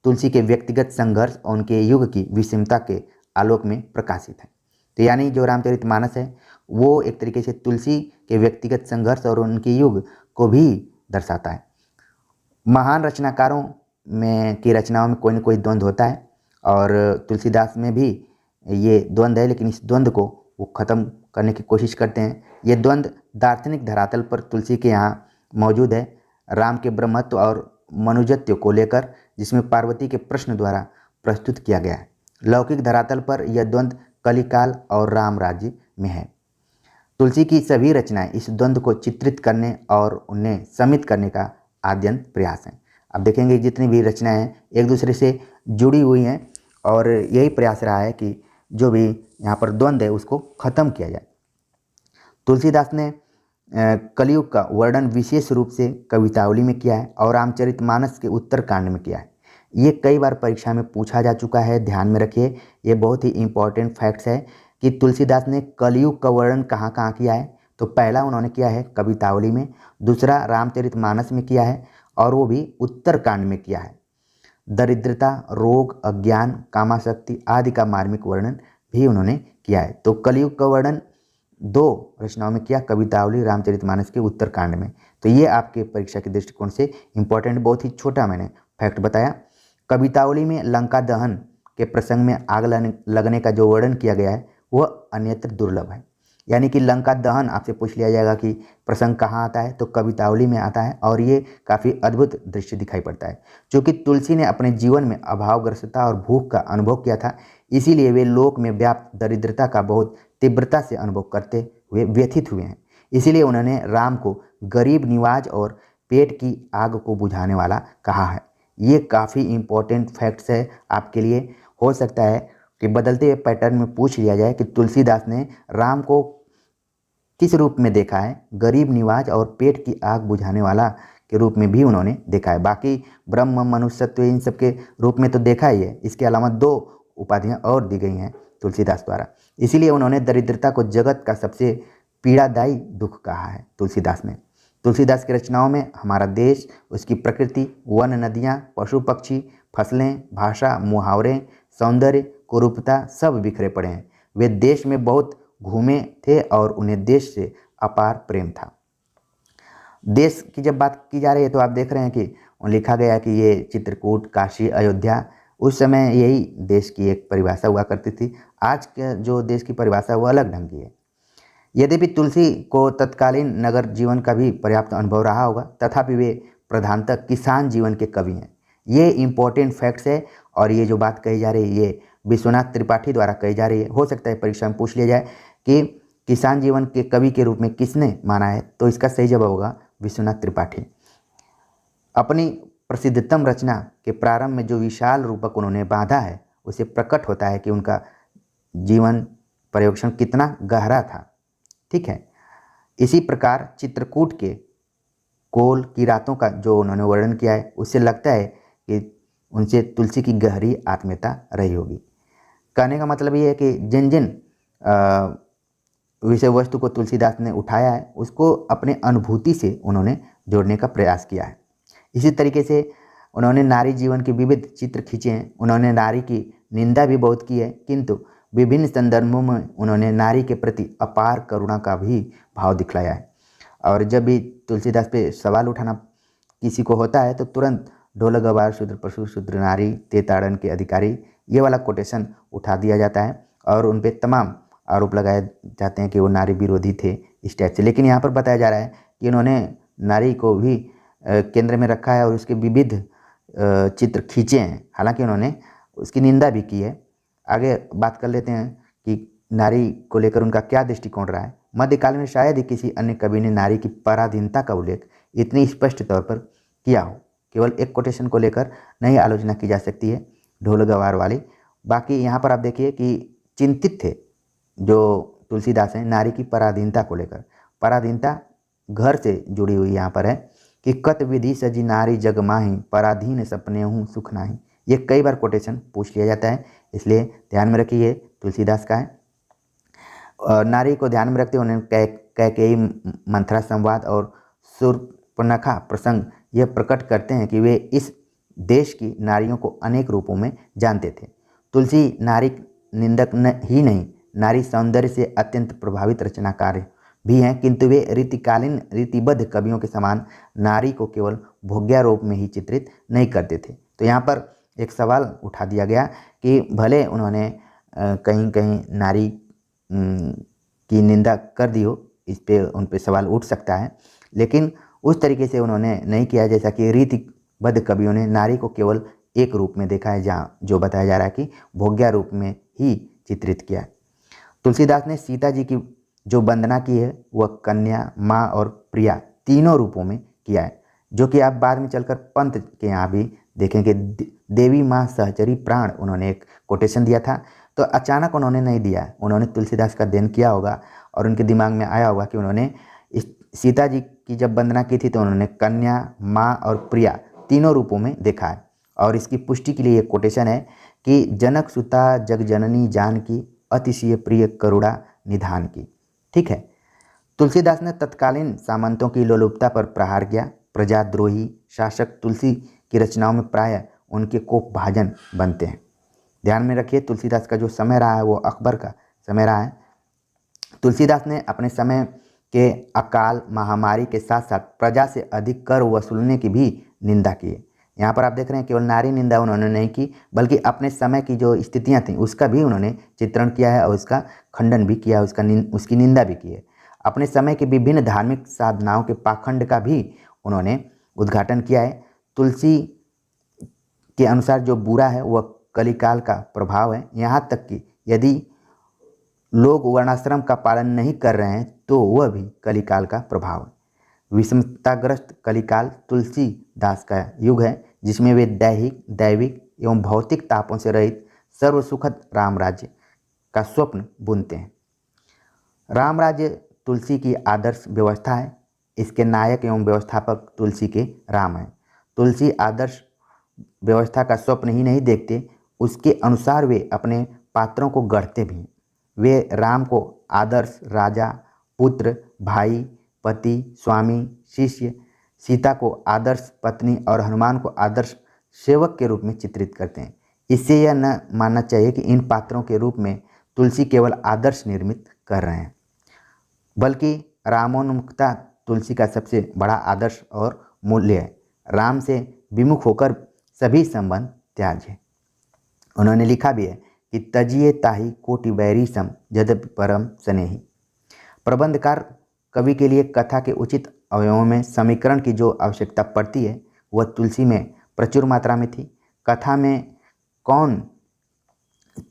तुलसी के व्यक्तिगत संघर्ष और उनके युग की विषमता के आलोक में प्रकाशित है। तो यानी जो रामचरितमानस है वो एक तरीके से तुलसी के व्यक्तिगत संघर्ष और उनके युग को भी दर्शाता है। महान रचनाकारों में की रचनाओं में कोई न कोई द्वंद्व होता है और तुलसीदास में भी ये द्वंद्व है, लेकिन इस द्वंद्व को वो ख़त्म करने की कोशिश करते हैं। ये द्वंद्व दार्शनिक धरातल पर तुलसी के यहाँ मौजूद है, राम के ब्रह्मत्व और मनुजत्व को लेकर, जिसमें पार्वती के प्रश्न द्वारा प्रस्तुत किया गया है। लौकिक धरातल पर यह द्वंद्व कलिकाल और राम राज्य में है। तुलसी की सभी रचनाएं इस द्वंद्व को चित्रित करने और उन्हें समित करने का आद्यंत प्रयास है। अब देखेंगे जितनी भी रचनाएं हैं एक दूसरे से जुड़ी हुई हैं और यही प्रयास रहा है कि जो भी यहाँ पर द्वंद्व है उसको ख़त्म किया जाए। तुलसीदास ने कलयुग का वर्णन विशेष रूप से कवितावली में किया है और रामचरितमानस के उत्तरकांड में किया है। ये कई बार परीक्षा में पूछा जा चुका है, ध्यान में रखिए। ये बहुत ही इम्पोर्टेंट फैक्ट्स है कि तुलसीदास ने कलयुग का वर्णन कहाँ कहाँ किया है। तो पहला उन्होंने किया है कवितावली में, दूसरा रामचरितमानस में किया है और वो भी उत्तरकांड में किया है। दरिद्रता, रोग, अज्ञान, कामाशक्ति आदि का मार्मिक वर्णन भी उन्होंने किया है। तो कलयुग का वर्णन 2 रचनाओं में किया, कवितावली, रामचरितमानस के उत्तरकांड में। तो ये आपके परीक्षा के दृष्टिकोण से इम्पोर्टेंट, बहुत ही छोटा मैंने फैक्ट बताया। कवितावली में लंका दहन के प्रसंग में आग लगने का जो वर्णन किया गया है वह अन्यत्र दुर्लभ है। यानी कि लंका दहन आपसे पूछ लिया जाएगा कि प्रसंग कहाँ आता है, तो कवितावली में आता है और ये काफ़ी अद्भुत दृश्य दिखाई पड़ता है। क्योंकि तुलसी ने अपने जीवन में अभावग्रस्तता और भूख का अनुभव किया था, इसीलिए वे लोक में व्याप्त दरिद्रता का बहुत तीव्रता से अनुभव करते हुए व्यथित हुए हैं। इसीलिए उन्होंने राम को गरीब निवाज और पेट की आग को बुझाने वाला कहा है। ये काफ़ी इम्पोर्टेंट फैक्ट्स है आपके लिए। हो सकता है कि बदलते हुए पैटर्न में पूछ लिया जाए कि तुलसीदास ने राम को किस रूप में देखा है, गरीब निवाज और पेट की आग बुझाने वाला के रूप में भी उन्होंने देखा है। बाकी ब्रह्म, मनुष्यत्व इन सब के रूप में तो देखा ही है, इसके अलावा 2 उपाधियाँ और दी गई हैं तुलसीदास द्वारा। इसीलिए उन्होंने दरिद्रता को जगत का सबसे पीड़ादायी दुख कहा है तुलसीदास ने। तुलसीदास की रचनाओं में हमारा देश, उसकी प्रकृति, वन, नदियाँ, पशु पक्षी, फसलें, भाषा, मुहावरे, सौंदर्य, कुरूपता सब बिखरे पड़े हैं। वे देश में बहुत घूमे थे और उन्हें देश से अपार प्रेम था। देश की जब बात की जा रही है तो आप देख रहे हैं कि लिखा गया है कि ये चित्रकूट, काशी, अयोध्या, उस समय यही देश की एक परिभाषा हुआ करती थी। आज के जो देश की परिभाषा वो अलग ढंग की है। यद्यपि तुलसी को तत्कालीन नगर जीवन का भी पर्याप्त अनुभव रहा होगा, तथापि वे प्रधानतः किसान जीवन के कवि हैं। ये इम्पोर्टेंट फैक्ट्स है और ये जो बात कही जा रही है ये विश्वनाथ त्रिपाठी द्वारा कही जा रही है। हो सकता है परीक्षा में पूछ लिया जाए कि किसान जीवन के कवि के रूप में किसने माना है, तो इसका सही जवाब होगा विश्वनाथ त्रिपाठी। अपनी प्रसिद्धतम रचना के प्रारंभ में जो विशाल रूपक उन्होंने बांधा है उसे प्रकट होता है कि उनका जीवन पर्यवेक्षण कितना गहरा था। ठीक है, इसी प्रकार चित्रकूट के कोल की रातों का जो उन्होंने वर्णन किया है उससे लगता है कि उनसे तुलसी की गहरी आत्मीयता रही होगी। कहने का मतलब ये है कि जिन जिन विषय वस्तु को तुलसीदास ने उठाया है उसको अपने अनुभूति से उन्होंने जोड़ने का प्रयास किया है। इसी तरीके से उन्होंने नारी जीवन के विविध चित्र खींचे हैं। उन्होंने नारी की निंदा भी बहुत की है, किंतु विभिन्न संदर्भों में उन्होंने नारी के प्रति अपार करुणा का भी भाव दिखलाया है। और जब भी तुलसीदास पे सवाल उठाना किसी को होता है तो तुरंत ढोल गवार शूद्र पशु शूद्र नारी तेताड़न के अधिकारी, ये वाला कोटेशन उठा दिया जाता है और उन पर तमाम आरोप लगाए जाते हैं कि वो नारी विरोधी थे इस टाइप से। लेकिन यहाँ पर बताया जा रहा है कि उन्होंने नारी को भी केंद्र में रखा है और उसके विविध चित्र खींचे हैं, हालांकि उन्होंने उसकी निंदा भी की है। आगे बात कर लेते हैं कि नारी को लेकर उनका क्या दृष्टिकोण रहा है। मध्यकाल में शायद ही किसी अन्य कवि ने नारी की पराधीनता का उल्लेख इतनी स्पष्ट तौर पर किया हो। केवल एक कोटेशन को लेकर नहीं आलोचना की जा सकती है, ढोल गवार वाली। बाकी यहाँ पर आप देखिए कि चिंतित थे जो तुलसीदास हैं नारी की पराधीनता को लेकर। पराधीनता घर से जुड़ी हुई यहाँ पर है कि कत विधि सजी नारी जग माही, पराधीन सपने हूँ सुख नाही। ये कई बार कोटेशन पूछ लिया जाता है, इसलिए ध्यान में रखिए तुलसीदास का है। और नारी को ध्यान में रखते हुए उन्होंने कैकेयी मंथरा संवाद और शूर्पणखा प्रसंग यह प्रकट करते हैं कि वे इस देश की नारियों को अनेक रूपों में जानते थे। तुलसी नारी निंदक ही नहीं, नारी सौंदर्य से अत्यंत प्रभावित रचनाकार भी हैं, किंतु वे रीतिकालीन रीतिबद्ध कवियों के समान नारी को केवल भोग्यारोप में ही चित्रित नहीं करते थे। तो यहाँ पर एक सवाल उठा दिया गया कि भले उन्होंने कहीं कहीं नारी की निंदा कर दी हो, इस पे उन पे सवाल उठ सकता है, लेकिन उस तरीके से उन्होंने नहीं किया जैसा कि रीतिबद्ध कवियों ने नारी को केवल एक रूप में देखा है, जहाँ जो बताया जा रहा है कि भोग्या रूप में ही चित्रित किया है। तुलसीदास ने सीता जी की जो वंदना की है वह कन्या, माँ और प्रिया तीनों रूपों में किया है, जो कि आप बाद में चलकर पंत के यहाँ भी देखेंगे। देवी माँ सहचरी प्राण उन्होंने एक कोटेशन दिया था, तो अचानक उन्होंने नहीं दिया, उन्होंने तुलसीदास का अध्ययन किया होगा और उनके दिमाग में आया होगा कि उन्होंने इस सीता जी की जब वंदना की थी तो उन्होंने कन्या, माँ और प्रिया तीनों रूपों में देखा है। और इसकी पुष्टि के लिए एक कोटेशन है कि जनक सुता जग जननी जानकी, अतिशय प्रिय करुणा निधान की। ठीक है, तुलसीदास ने तत्कालीन सामंतों की लोलुपता पर प्रहार किया। प्रजाद्रोही शासक तुलसी की रचनाओं में प्रायः उनके कोप भाजन बनते हैं। ध्यान में रखिए तुलसीदास का जो समय रहा है वो अकबर का समय रहा है। तुलसीदास ने अपने समय के अकाल महामारी के साथ साथ प्रजा से अधिक कर वसूलने की भी निंदा की है। यहाँ पर आप देख रहे हैं केवल नारी निंदा उन्होंने नहीं की, बल्कि अपने समय की जो स्थितियाँ थीं उसका भी उन्होंने चित्रण किया है और उसका खंडन भी किया है, उसकी निंदा भी की है। अपने समय के विभिन्न धार्मिक साधनाओं के पाखंड का भी उन्होंने उद्घाटन किया है। तुलसी के अनुसार जो बुरा है वह कलिकाल का प्रभाव है, यहाँ तक कि यदि लोग वर्णाश्रम का पालन नहीं कर रहे हैं तो वह भी कलिकाल का प्रभाव है। विषमताग्रस्त कलिकाल तुलसीदास का युग है, जिसमें वे दैहिक, दैविक एवं भौतिक तापों से रहित सर्वसुखद राम राज्य का स्वप्न बुनते हैं। राम राज्य तुलसी की आदर्श व्यवस्था है। इसके नायक एवं व्यवस्थापक तुलसी के राम हैं। तुलसी आदर्श व्यवस्था का स्वप्न ही नहीं देखते, उसके अनुसार वे अपने पात्रों को गढ़ते भी हैं। वे राम को आदर्श राजा, पुत्र, भाई, पति, स्वामी, शिष्य, सीता को आदर्श पत्नी और हनुमान को आदर्श सेवक के रूप में चित्रित करते हैं। इससे यह न मानना चाहिए कि इन पात्रों के रूप में तुलसी केवल आदर्श निर्मित कर रहे हैं, बल्कि रामोन्मुखता तुलसी का सबसे बड़ा आदर्श और मूल्य है। राम से विमुख होकर सभी संबंध त्याज्य। उन्होंने लिखा भी है कि तजिए ताही कोटि वैरी सम यद्यपि परम स्नेही। प्रबंधकार कवि के लिए कथा के उचित अवयवों में समीकरण की जो आवश्यकता पड़ती है वह तुलसी में प्रचुर मात्रा में थी। कथा में कौन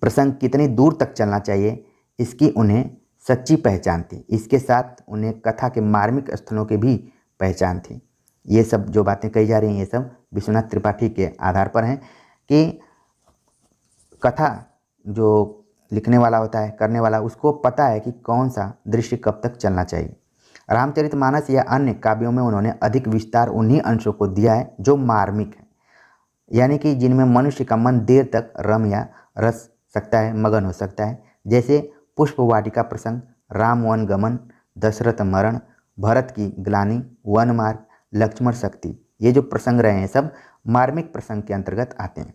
प्रसंग कितनी दूर तक चलना चाहिए इसकी उन्हें सच्ची पहचान थी। इसके साथ उन्हें कथा के मार्मिक स्थलों की भी पहचान थी। ये सब जो बातें कही जा रही हैं ये सब विश्वनाथ त्रिपाठी के आधार पर हैं कि कथा जो लिखने वाला होता है, करने वाला, उसको पता है कि कौन सा दृश्य कब तक चलना चाहिए। रामचरितमानस या अन्य काव्यों में उन्होंने अधिक विस्तार उन्हीं अंशों को दिया है जो मार्मिक है, यानी कि जिनमें मनुष्य का मन देर तक रम या रस सकता है, मगन हो सकता है। जैसे पुष्प वाटिका प्रसंग, राम वन गमन, दशरथ मरण, भरत की ग्लानि, वन मार्ग, लक्ष्मण शक्ति, ये जो प्रसंग रहे हैं सब मार्मिक प्रसंग के अंतर्गत आते हैं।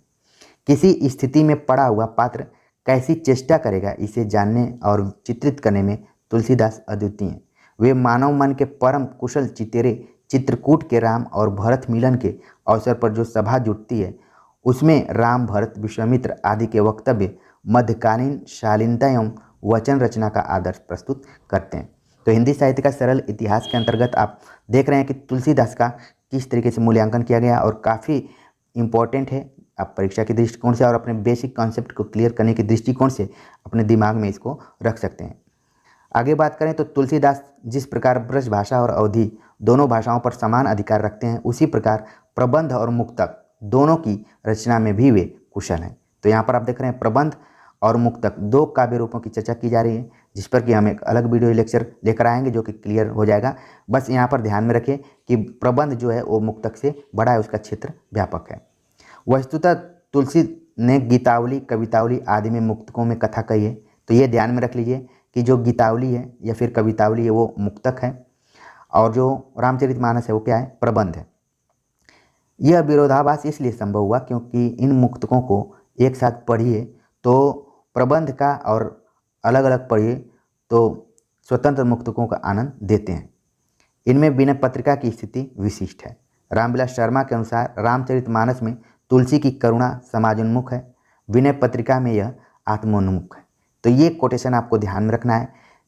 किसी स्थिति में पड़ा हुआ पात्र कैसी चेष्टा करेगा इसे जानने और चित्रित करने में तुलसीदास अद्वितीय हैं। वे मानव मन के परम कुशल चितेरे चित्रकूट के राम और भरत मिलन के अवसर पर जो सभा जुटती है उसमें राम, भरत, विश्वामित्र आदि के वक्तव्य मध्यकालीन शालीनता एवं वचन रचना का आदर्श प्रस्तुत करते हैं। तो हिंदी साहित्य का सरल इतिहास के अंतर्गत आप देख रहे हैं कि तुलसीदास का किस तरीके से मूल्यांकन किया गया और काफ़ी इम्पोर्टेंट है। आप परीक्षा के दृष्टिकोण से और अपने बेसिक कॉन्सेप्ट को क्लियर करने के दृष्टिकोण से अपने दिमाग में इसको रख सकते हैं। आगे बात करें तो तुलसीदास जिस प्रकार ब्रज भाषा और अवधी दोनों भाषाओं पर समान अधिकार रखते हैं, उसी प्रकार प्रबंध और मुक्तक दोनों की रचना में भी वे कुशल हैं। तो यहाँ पर आप देख रहे हैं प्रबंध और मुक्तक दो काव्य रूपों की चर्चा की जा रही है, जिस पर कि हम एक अलग वीडियो लेक्चर लेकर आएंगे जो कि क्लियर हो जाएगा। बस यहाँ पर ध्यान में रखें कि प्रबंध जो है वो मुक्तक से बड़ा है, उसका क्षेत्र व्यापक है। वस्तुतः तुलसी ने गीतावली, कवितावली आदि में मुक्तकों में कथा कही है, तो ये ध्यान में रख लीजिए कि जो गीतावली है या फिर कवितावली है वो मुक्तक है और जो रामचरितमानस है वो क्या है, प्रबंध है। यह विरोधाभास इसलिए संभव हुआ क्योंकि इन मुक्तकों को एक साथ पढ़िए तो प्रबंध का और अलग अलग पढ़िए तो स्वतंत्र मुक्तकों का आनंद देते हैं। इनमें विनय पत्रिका की स्थिति विशिष्ट है। रामविलास शर्मा के अनुसार रामचरितमानस में तुलसी की करुणा समाजोन्मुख है, विनय पत्रिका में यह आत्मोन्मुख है। तो ये कोटेशन आपको ध्यान में रखना है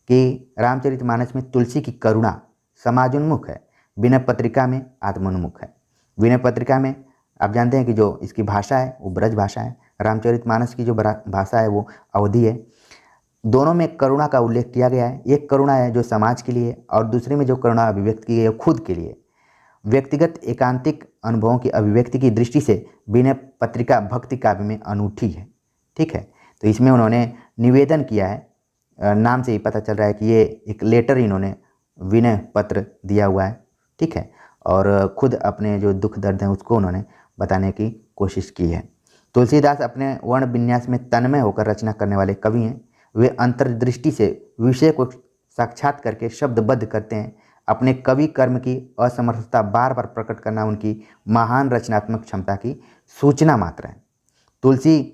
कि रामचरितमानस में तुलसी की करुणा समाजोन्मुख है, विनय पत्रिका में आत्मोन्मुख है। विनय पत्रिका में आप जानते हैं कि जो इसकी भाषा है वो ब्रज भाषा है, रामचरितमानस की जो भाषा है वो अवधी है। दोनों में करुणा का उल्लेख किया गया है। एक करुणा है जो समाज के लिए और दूसरे में जो करुणा अभिव्यक्त की गई है खुद के लिए। व्यक्तिगत एकांतिक अनुभवों की अभिव्यक्ति की दृष्टि से विनय पत्रिका भक्ति काव्य में अनूठी है। ठीक है, तो इसमें उन्होंने निवेदन किया है, नाम से ही पता चल रहा है कि ये एक लेटर इन्होंने विनय पत्र दिया हुआ है। ठीक है, और खुद अपने जो दुख दर्द हैं उसको उन्होंने बताने की कोशिश की है। तुलसीदास अपने वर्ण विन्यास में तन्मय होकर रचना करने वाले कवि हैं। वे अंतर्दृष्टि से विषय को साक्षात करके शब्दबद्ध करते हैं। अपने कवि कर्म की असमर्थता बार बार प्रकट करना उनकी महान रचनात्मक क्षमता की सूचना मात्र है। तुलसी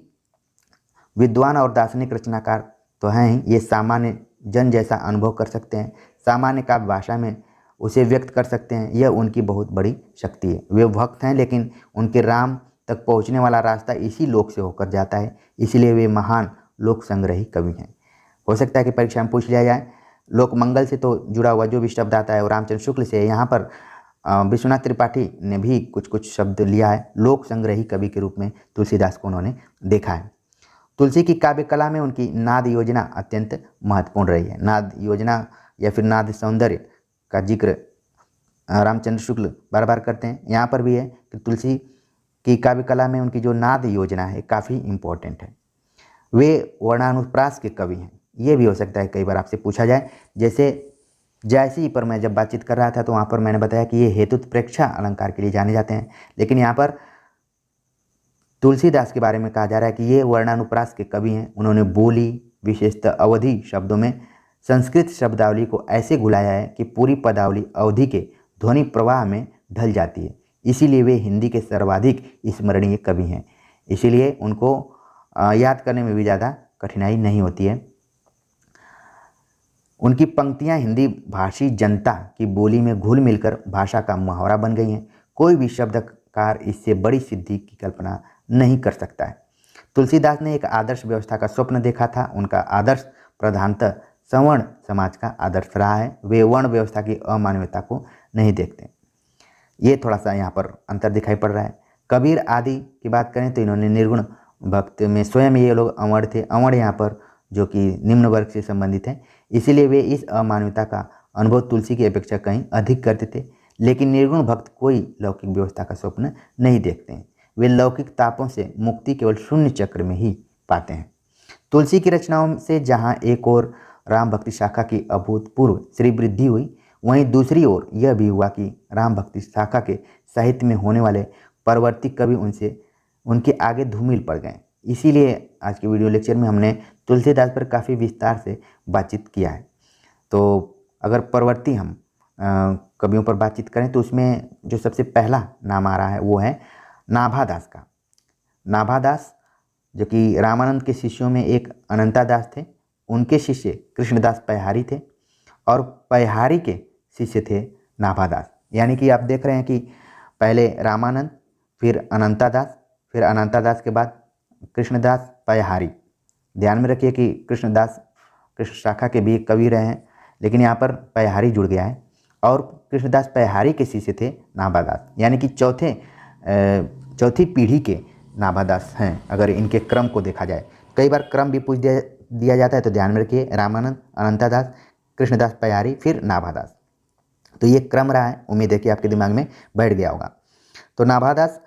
विद्वान और दार्शनिक रचनाकार तो हैं ही, ये सामान्य जन जैसा अनुभव कर सकते हैं, सामान्य काव्य भाषा में उसे व्यक्त कर सकते हैं। यह उनकी बहुत बड़ी शक्ति है। वे भक्त हैं लेकिन उनके राम तक पहुंचने वाला रास्ता इसी लोक से होकर जाता है, इसलिए वे महान लोक संग्रही कवि हैं। हो सकता है कि परीक्षा में पूछ लिया जाए। लोक मंगल से तो जुड़ा हुआ जो भी शब्द आता है वो रामचंद्र शुक्ल से है। यहाँ पर विश्वनाथ त्रिपाठी ने भी कुछ कुछ शब्द लिया है। लोक संग्रही कवि के रूप में तुलसीदास को उन्होंने देखा है। तुलसी की काव्य कला में उनकी नाद योजना अत्यंत महत्वपूर्ण रही है। नाद योजना या फिर नाद सौंदर्य का जिक्र रामचंद्र शुक्ल बार बार करते हैं। यहाँ पर भी है कि तुलसी की काव्य कला में उनकी जो नाद योजना है काफ़ी इम्पोर्टेंट है। वे वर्णानुप्रास के कवि हैं। ये भी हो सकता है कई बार आपसे पूछा जाए। जैसे जैसी पर मैं जब बातचीत कर रहा था तो वहाँ पर मैंने बताया कि ये हेतुत्प्रेक्षा अलंकार के लिए जाने जाते हैं, लेकिन यहाँ पर तुलसीदास के बारे में कहा जा रहा है कि ये वर्णानुप्रास के कवि हैं। उन्होंने बोली, विशेषतः अवधि शब्दों में संस्कृत शब्दावली को ऐसे घुलाया है कि पूरी पदावली अवधि के ध्वनि प्रवाह में ढल जाती है। इसीलिए वे हिंदी के सर्वाधिक स्मरणीय कवि हैं। इसीलिए उनको याद करने में भी ज़्यादा कठिनाई नहीं होती है। उनकी पंक्तियां हिंदी भाषी जनता की बोली में घुल मिलकर भाषा का मुहावरा बन गई हैं। कोई भी शब्दकार इससे बड़ी सिद्धि की कल्पना नहीं कर सकता है। तुलसीदास ने एक आदर्श व्यवस्था का स्वप्न देखा था। उनका आदर्श प्रधानतः सवर्ण समाज का आदर्श रहा है। वे वर्ण व्यवस्था की अमानवीयता को नहीं देखते। ये थोड़ा सा यहाँ पर अंतर दिखाई पड़ रहा है। कबीर आदि की बात करें तो इन्होंने निर्गुण भक्त में स्वयं ये लोग अमर थे। अमर यहाँ पर जो कि निम्न वर्ग से संबंधित हैं, इसीलिए वे इस अमानवीयता का अनुभव तुलसी की अपेक्षा कहीं अधिक करते थे। लेकिन निर्गुण भक्त कोई लौकिक व्यवस्था का स्वप्न नहीं देखते हैं। वे लौकिक तापों से मुक्ति केवल शून्य चक्र में ही पाते हैं। तुलसी की रचनाओं से जहाँ एक ओर राम भक्ति शाखा की अभूतपूर्व श्री वृद्धि हुई, वहीं दूसरी ओर यह भी हुआ कि राम भक्ति शाखा के साहित्य में होने वाले परवर्ती कवि उनके आगे धूमिल पड़ गए। इसीलिए आज के वीडियो लेक्चर में हमने तुलसीदास पर काफ़ी विस्तार से बातचीत किया है। तो अगर परवर्ती हम कवियों पर बातचीत करें तो उसमें जो सबसे पहला नाम आ रहा है वो है नाभादास का। नाभादास जो कि रामानंद के शिष्यों में एक अनंतादास थे। उनके शिष्य कृष्णदास पैहारी थे और पैहारी के शिष्य थे नाभादास। यानी कि आप देख रहे हैं कि पहले रामानंद, फिर अनंतादास, फिर अनंतादास के बाद कृष्णदास पयहारी। ध्यान में रखिए कि कृष्णदास कृष्ण शाखा के भी कवि रहे हैं, लेकिन यहाँ पर पयहारी जुड़ गया है। और कृष्णदास पयहारी के शिष्य थे नाभादास, यानी कि चौथी पीढ़ी के नाभादास हैं अगर इनके क्रम को देखा जाए। कई बार क्रम भी पूछ दिया जाता है, तो ध्यान में रखिए रामानंद, अनंतादास, कृष्णदास पयहारी, फिर नाभादास। तो ये क्रम रहा है, उम्मीद है कि आपके दिमाग में बैठ गया होगा। तो नाभादास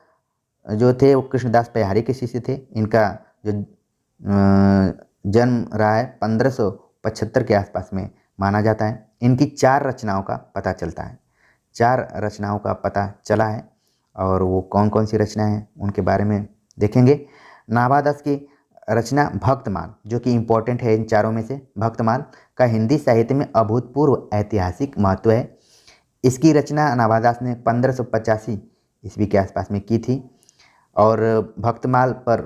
जो थे वो कृष्णदास पयहारी के शिष्य थे। इनका जो जन्म रहा है 1575 के आसपास में माना जाता है। इनकी 4 रचनाओं का पता चलता है, 4 रचनाओं का पता चला है, और वो कौन कौन सी रचनाएं हैं उनके बारे में देखेंगे। नाभादास की रचना भक्तमाल, जो कि इम्पोर्टेंट है इन चारों में से, भक्तमाल का हिंदी साहित्य में अभूतपूर्व ऐतिहासिक महत्व है। इसकी रचना नाभादास ने 1585 ईस्वी के आसपास में की थी। और भक्तमाल पर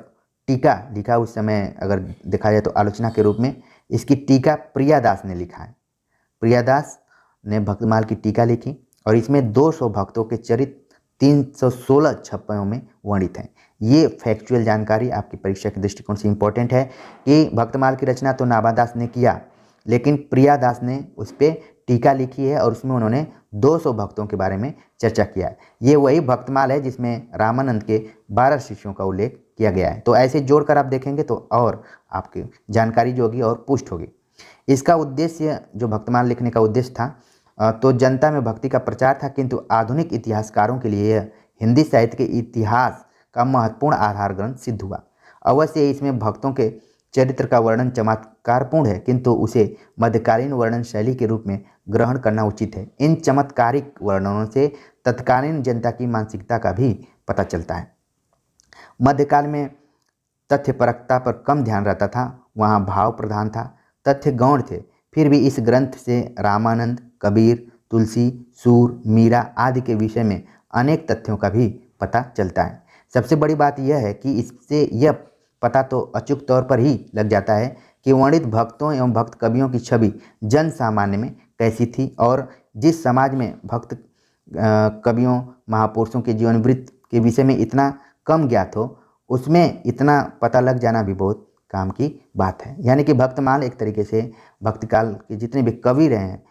टीका लिखा उस समय अगर देखा जाए तो आलोचना के रूप में, इसकी टीका प्रियादास ने लिखा है। प्रियादास ने भक्तमाल की टीका लिखी और इसमें 200 भक्तों के चरित्र 316 छप्पयों में वर्णित हैं। ये फैक्चुअल जानकारी आपकी परीक्षा के दृष्टिकोण से इम्पोर्टेंट है कि भक्तमाल की रचना तो नाभादास ने किया, लेकिन प्रियादास ने उस पर टीका लिखी है और उसमें उन्होंने 200 भक्तों के बारे में चर्चा किया है। ये वही भक्तमाल है जिसमें रामानंद के 12 शिष्यों का उल्लेख किया गया है। तो ऐसे जोड़कर आप देखेंगे तो और आपकी जानकारी जो होगी और पुष्ट होगी। इसका उद्देश्य, जो भक्तमाल लिखने का उद्देश्य था, तो जनता में भक्ति का प्रचार था, किंतु आधुनिक इतिहासकारों के लिए यह हिंदी साहित्य के इतिहास का महत्वपूर्ण आधार ग्रंथ सिद्ध हुआ। अवश्य इसमें भक्तों के चरित्र का वर्णन चमत्कारपूर्ण है, किंतु उसे मध्यकालीन वर्णन शैली के रूप में ग्रहण करना उचित है। इन चमत्कारिक वर्णनों से तत्कालीन जनता की मानसिकता का भी पता चलता है। मध्यकाल में तथ्यपरकता पर कम ध्यान रहता था, वहाँ भाव प्रधान था, तथ्य गौण थे। फिर भी इस ग्रंथ से रामानंद, कबीर, तुलसी, सूर, मीरा आदि के विषय में अनेक तथ्यों का भी पता चलता है। सबसे बड़ी बात यह है कि इससे यह पता तो अचूक तौर पर ही लग जाता है कि वर्णित भक्तों एवं भक्त कवियों की छवि जन सामान्य में कैसी थी, और जिस समाज में भक्त कवियों महापुरुषों के जीवन वृत्त के विषय में इतना कम ज्ञात हो, उसमें इतना पता लग जाना भी बहुत काम की बात है। यानी कि भक्तमाल एक तरीके से भक्तकाल के जितने भी कवि रहे हैं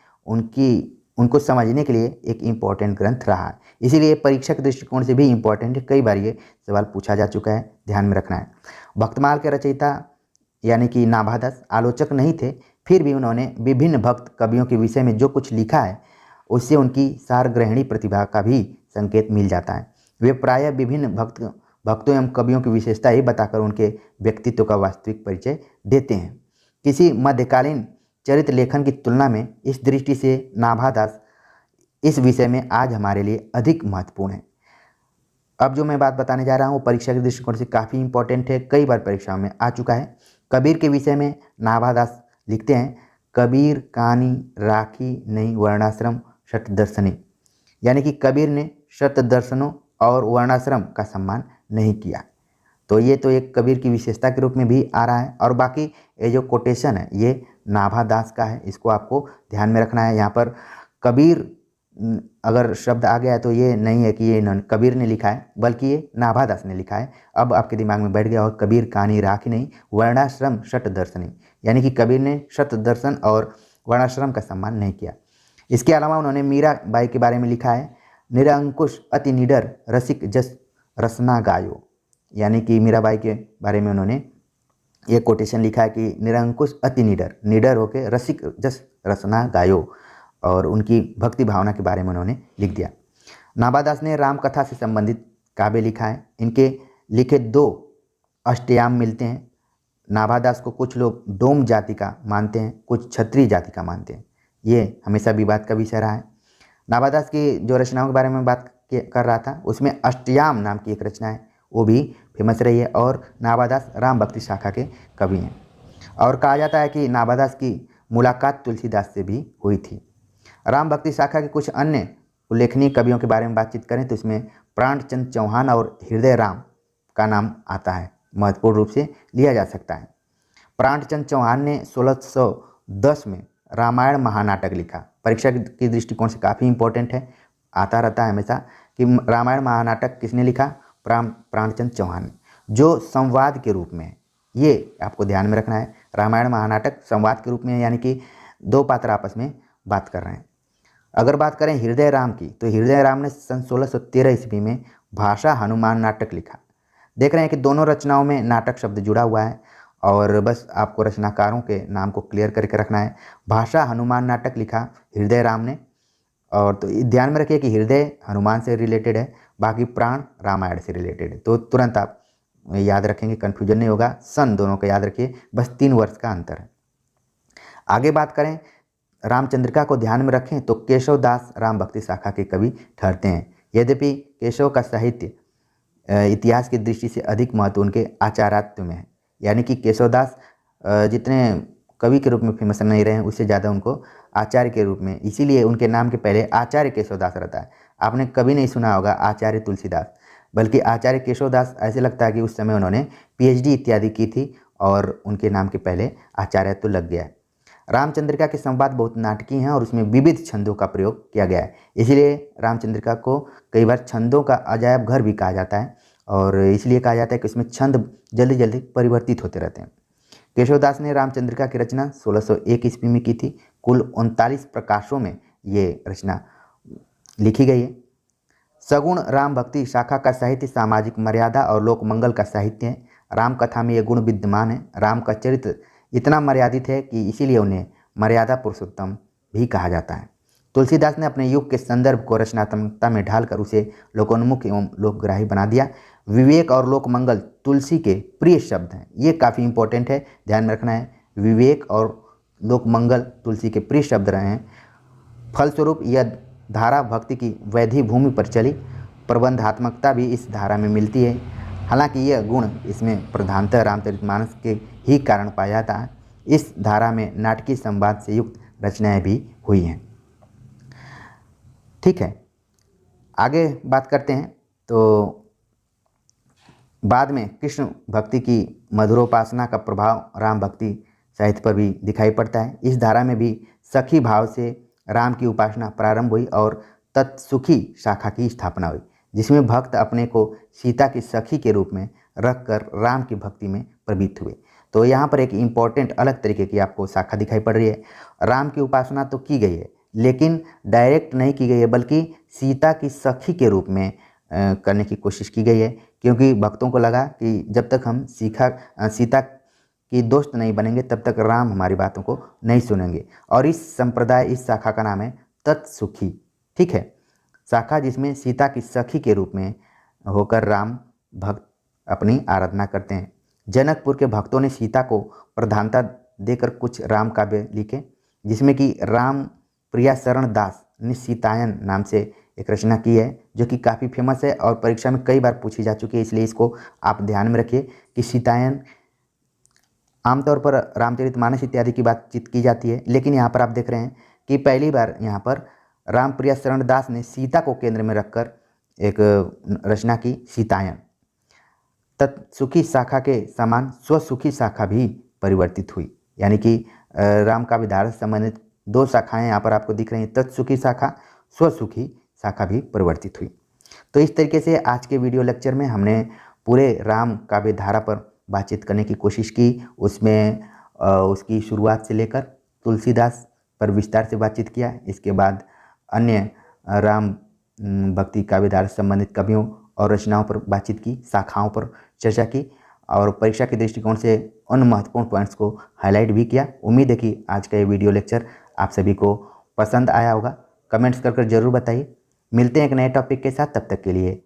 उनको समझने के लिए एक इम्पॉर्टेंट ग्रंथ रहा है। इसीलिए परीक्षा के दृष्टिकोण से भी इम्पॉर्टेंट है, कई बार ये सवाल पूछा जा चुका है, ध्यान में रखना है। भक्तमाल के रचयिता यानी कि नाभादास आलोचक नहीं थे, फिर भी उन्होंने विभिन्न भक्त कवियों के विषय में जो कुछ लिखा है उससे उनकी सारग्रहणी प्रतिभा का भी संकेत मिल जाता है। वे प्रायः विभिन्न भक्तों एवं कवियों की विशेषता ही बताकर उनके व्यक्तित्व का वास्तविक परिचय देते हैं। किसी मध्यकालीन चरित्र लेखन की तुलना में इस दृष्टि से नाभादास इस विषय में आज हमारे लिए अधिक महत्वपूर्ण है। अब जो मैं बात बताने जा रहा हूँ परीक्षा के दृष्टिकोण से काफ़ी इंपॉर्टेंट है, कई बार परीक्षाओं में आ चुका है। कबीर के विषय में नाभादास लिखते हैं, कबीर कहानी राखी नहीं वर्णाश्रम शत दर्शनी, यानी कि कबीर ने शत दर्शनों और वर्णाश्रम का सम्मान नहीं किया। तो ये तो एक कबीर की विशेषता के रूप में भी आ रहा है। और बाकी ये जो कोटेशन है ये नाभादास का है, इसको आपको ध्यान में रखना है। यहाँ पर कबीर अगर शब्द आ गया है तो ये नहीं है कि ये कबीर ने लिखा है, बल्कि ये नाभादास ने लिखा है। अब आपके दिमाग में बैठ गया हो, कबीर कहानी राखी नहीं वर्णाश्रम शत दर्शनी, यानी कि कबीर ने शत दर्शन और वर्णाश्रम का सम्मान नहीं किया। इसके अलावा उन्होंने मीरा बाई के बारे में लिखा है, निरंकुश अति निडर रसिक जस रसना गायो, यानी कि मीराबाई के बारे में उन्होंने ये कोटेशन लिखा है कि निरंकुश अति निडर होकर रसिक जस रसना गायो, और उनकी भक्ति भावना के बारे में उन्होंने लिख दिया। नाभादास ने राम कथा से संबंधित काव्य लिखा है। इनके लिखे 2 अष्टयाम मिलते हैं। नाभादास को कुछ लोग डोम जाति का मानते हैं, कुछ क्षत्रिय जाति का मानते हैं। ये हमेशा विवाद का विषय रहा है। नाभादास की जो रचनाओं के बारे में बात कर रहा था उसमें अष्टयाम नाम की एक रचना है, वो भी फेमस रही है, और नाभादास राम भक्ति शाखा के कवि हैं। और कहा जाता है कि नाभादास की मुलाकात तुलसीदास से भी हुई थी। राम भक्ति शाखा के कुछ अन्य उल्लेखनीय कवियों के बारे में बातचीत करें तो इसमें प्राणचंद चौहान और हृदय राम का नाम आता है, महत्वपूर्ण रूप से लिया जा सकता है। प्राणचंद चौहान ने 1610 में रामायण महानाटक लिखा। परीक्षा के दृष्टिकोण से काफ़ी इंपॉर्टेंट है, आता रहता है हमेशा कि रामायण महानाटक किसने लिखा, प्राणचंद चौहान ने। जो संवाद के रूप में है। ये आपको ध्यान में रखना है। रामायण महानाटक संवाद के रूप में है, यानी कि दो पात्र आपस में बात कर रहे हैं। अगर बात करें हृदय राम की, तो हृदय राम ने सन 1613 ईस्वी में भाषा हनुमान नाटक लिखा। देख रहे हैं कि दोनों रचनाओं में नाटक शब्द जुड़ा हुआ है, और बस आपको रचनाकारों के नाम को क्लियर करके रखना है। भाषा हनुमान नाटक लिखा हृदय राम ने, और तो ध्यान में रखिए कि हृदय हनुमान से रिलेटेड है, बाकी प्राण रामायण से रिलेटेड है। तो तुरंत आप याद रखेंगे, कन्फ्यूजन नहीं होगा। सन दोनों का याद रखिए, बस 3 वर्ष का अंतर है। आगे बात करें रामचंद्रिका को ध्यान में रखें तो केशव दास राम भक्ति शाखा के कवि ठहरते हैं। यद्यपि केशव का साहित्य इतिहास की दृष्टि से अधिक महत्व उनके आचार्यत्व में है, यानी कि केशवदास जितने कवि के रूप में फेमस नहीं रहे हैं, उससे ज़्यादा उनको आचार्य के रूप में, इसीलिए उनके नाम के पहले आचार्य केशवदास रहता है। आपने कभी नहीं सुना होगा आचार्य तुलसीदास, बल्कि आचार्य केशवदास। ऐसे लगता है कि उस समय उन्होंने पीएचडी इत्यादि की थी और उनके नाम के पहले आचार्य तो लग गया है। रामचंद्रिका के संवाद बहुत नाटकीय हैं और उसमें विविध छंदों का प्रयोग किया गया है, इसलिए रामचंद्रिका को कई बार छंदों का अजायब घर भी कहा जाता है, और इसलिए कहा जाता है कि इसमें छंद जल्दी जल्दी परिवर्तित होते रहते हैं। केशवदास ने रामचंद्रिका की रचना 1601 ईस्वी में की थी। कुल 39 प्रकाशों में ये रचना लिखी गई है। सगुण राम भक्ति शाखा का साहित्य सामाजिक मर्यादा और लोक मंगल का साहित्य है। राम कथा में ये गुण विद्यमान है। राम का चरित्र इतना मर्यादित है कि इसीलिए उन्हें मर्यादा पुरुषोत्तम भी कहा जाता है। तुलसीदास ने अपने युग के संदर्भ को रचनात्मकता में ढालकर उसे लोकोन्मुख एवं लोकग्राही बना दिया। विवेक और लोकमंगल तुलसी के प्रिय शब्द हैं, ये काफ़ी इंपॉर्टेंट है, ध्यान में रखना है। विवेक और लोकमंगल तुलसी के प्रिय शब्द रहे हैं। फलस्वरूप यह धारा भक्ति की वैधि भूमि पर चली। प्रबंधात्मकता भी इस धारा में मिलती है। हालांकि यह गुण इसमें प्रधानतः रामचरितमानस के ही कारण पाया जाता है। इस धारा में नाटकीय संवाद से युक्त रचनाएं भी हुई हैं। ठीक है, आगे बात करते हैं। तो बाद में कृष्ण भक्ति की मधुरोपासना का प्रभाव राम भक्ति साहित्य पर भी दिखाई पड़ता है। इस धारा में भी सखी भाव से राम की उपासना प्रारंभ हुई और तत्सुखी शाखा की स्थापना हुई, जिसमें भक्त अपने को सीता की सखी के रूप में रखकर राम की भक्ति में प्रवृत्त हुए। तो यहाँ पर एक इम्पॉर्टेंट अलग तरीके की आपको शाखा दिखाई पड़ रही है। राम की उपासना तो की गई है, लेकिन डायरेक्ट नहीं की गई है, बल्कि सीता की सखी के रूप में करने की कोशिश की गई है, क्योंकि भक्तों को लगा कि जब तक हम सीता की दोस्त नहीं बनेंगे तब तक राम हमारी बातों को नहीं सुनेंगे। और इस संप्रदाय, इस शाखा का नाम है तत्सुखी। ठीक है, शाखा जिसमें सीता की सखी के रूप में होकर राम भक्त अपनी आराधना करते हैं। जनकपुर के भक्तों ने सीता को प्रधानता देकर कुछ राम काव्य लिखे, जिसमें कि राम प्रिया शरण दास ने सीतायन नाम से एक रचना की है, जो कि काफ़ी फेमस है और परीक्षा में कई बार पूछी जा चुकी है, इसलिए इसको आप ध्यान में रखिए कि सीतायन आमतौर पर रामचरितमानस इत्यादि की बातचीत की जाती है, लेकिन यहाँ पर आप देख रहे हैं कि पहली बार यहाँ पर राम प्रिया शरण दास ने सीता को केंद्र में रखकर एक रचना की, सीतायन। तत्सुखी शाखा के समान स्वसुखी शाखा भी परिवर्तित हुई, यानी कि राम का विधार से संबंधित 2 शाखाएं यहाँ पर आपको दिख रही हैं, तत्सुखी शाखा, स्वसुखी शाखा भी परिवर्तित हुई। तो इस तरीके से आज के वीडियो लेक्चर में हमने पूरे राम काव्य धारा पर बातचीत करने की कोशिश की। उसमें उसकी शुरुआत से लेकर तुलसीदास पर विस्तार से बातचीत किया। इसके बाद अन्य राम भक्ति काव्य धारा से संबंधित कवियों और रचनाओं पर बातचीत की, शाखाओं पर चर्चा की, और परीक्षा के दृष्टिकोण से उन महत्वपूर्ण पॉइंट्स को हाईलाइट भी किया। उम्मीद है कि आज का ये वीडियो लेक्चर आप सभी को पसंद आया होगा। कमेंट्स कर जरूर बताइए। मिलते हैं एक नए टॉपिक के साथ, तब तक के लिए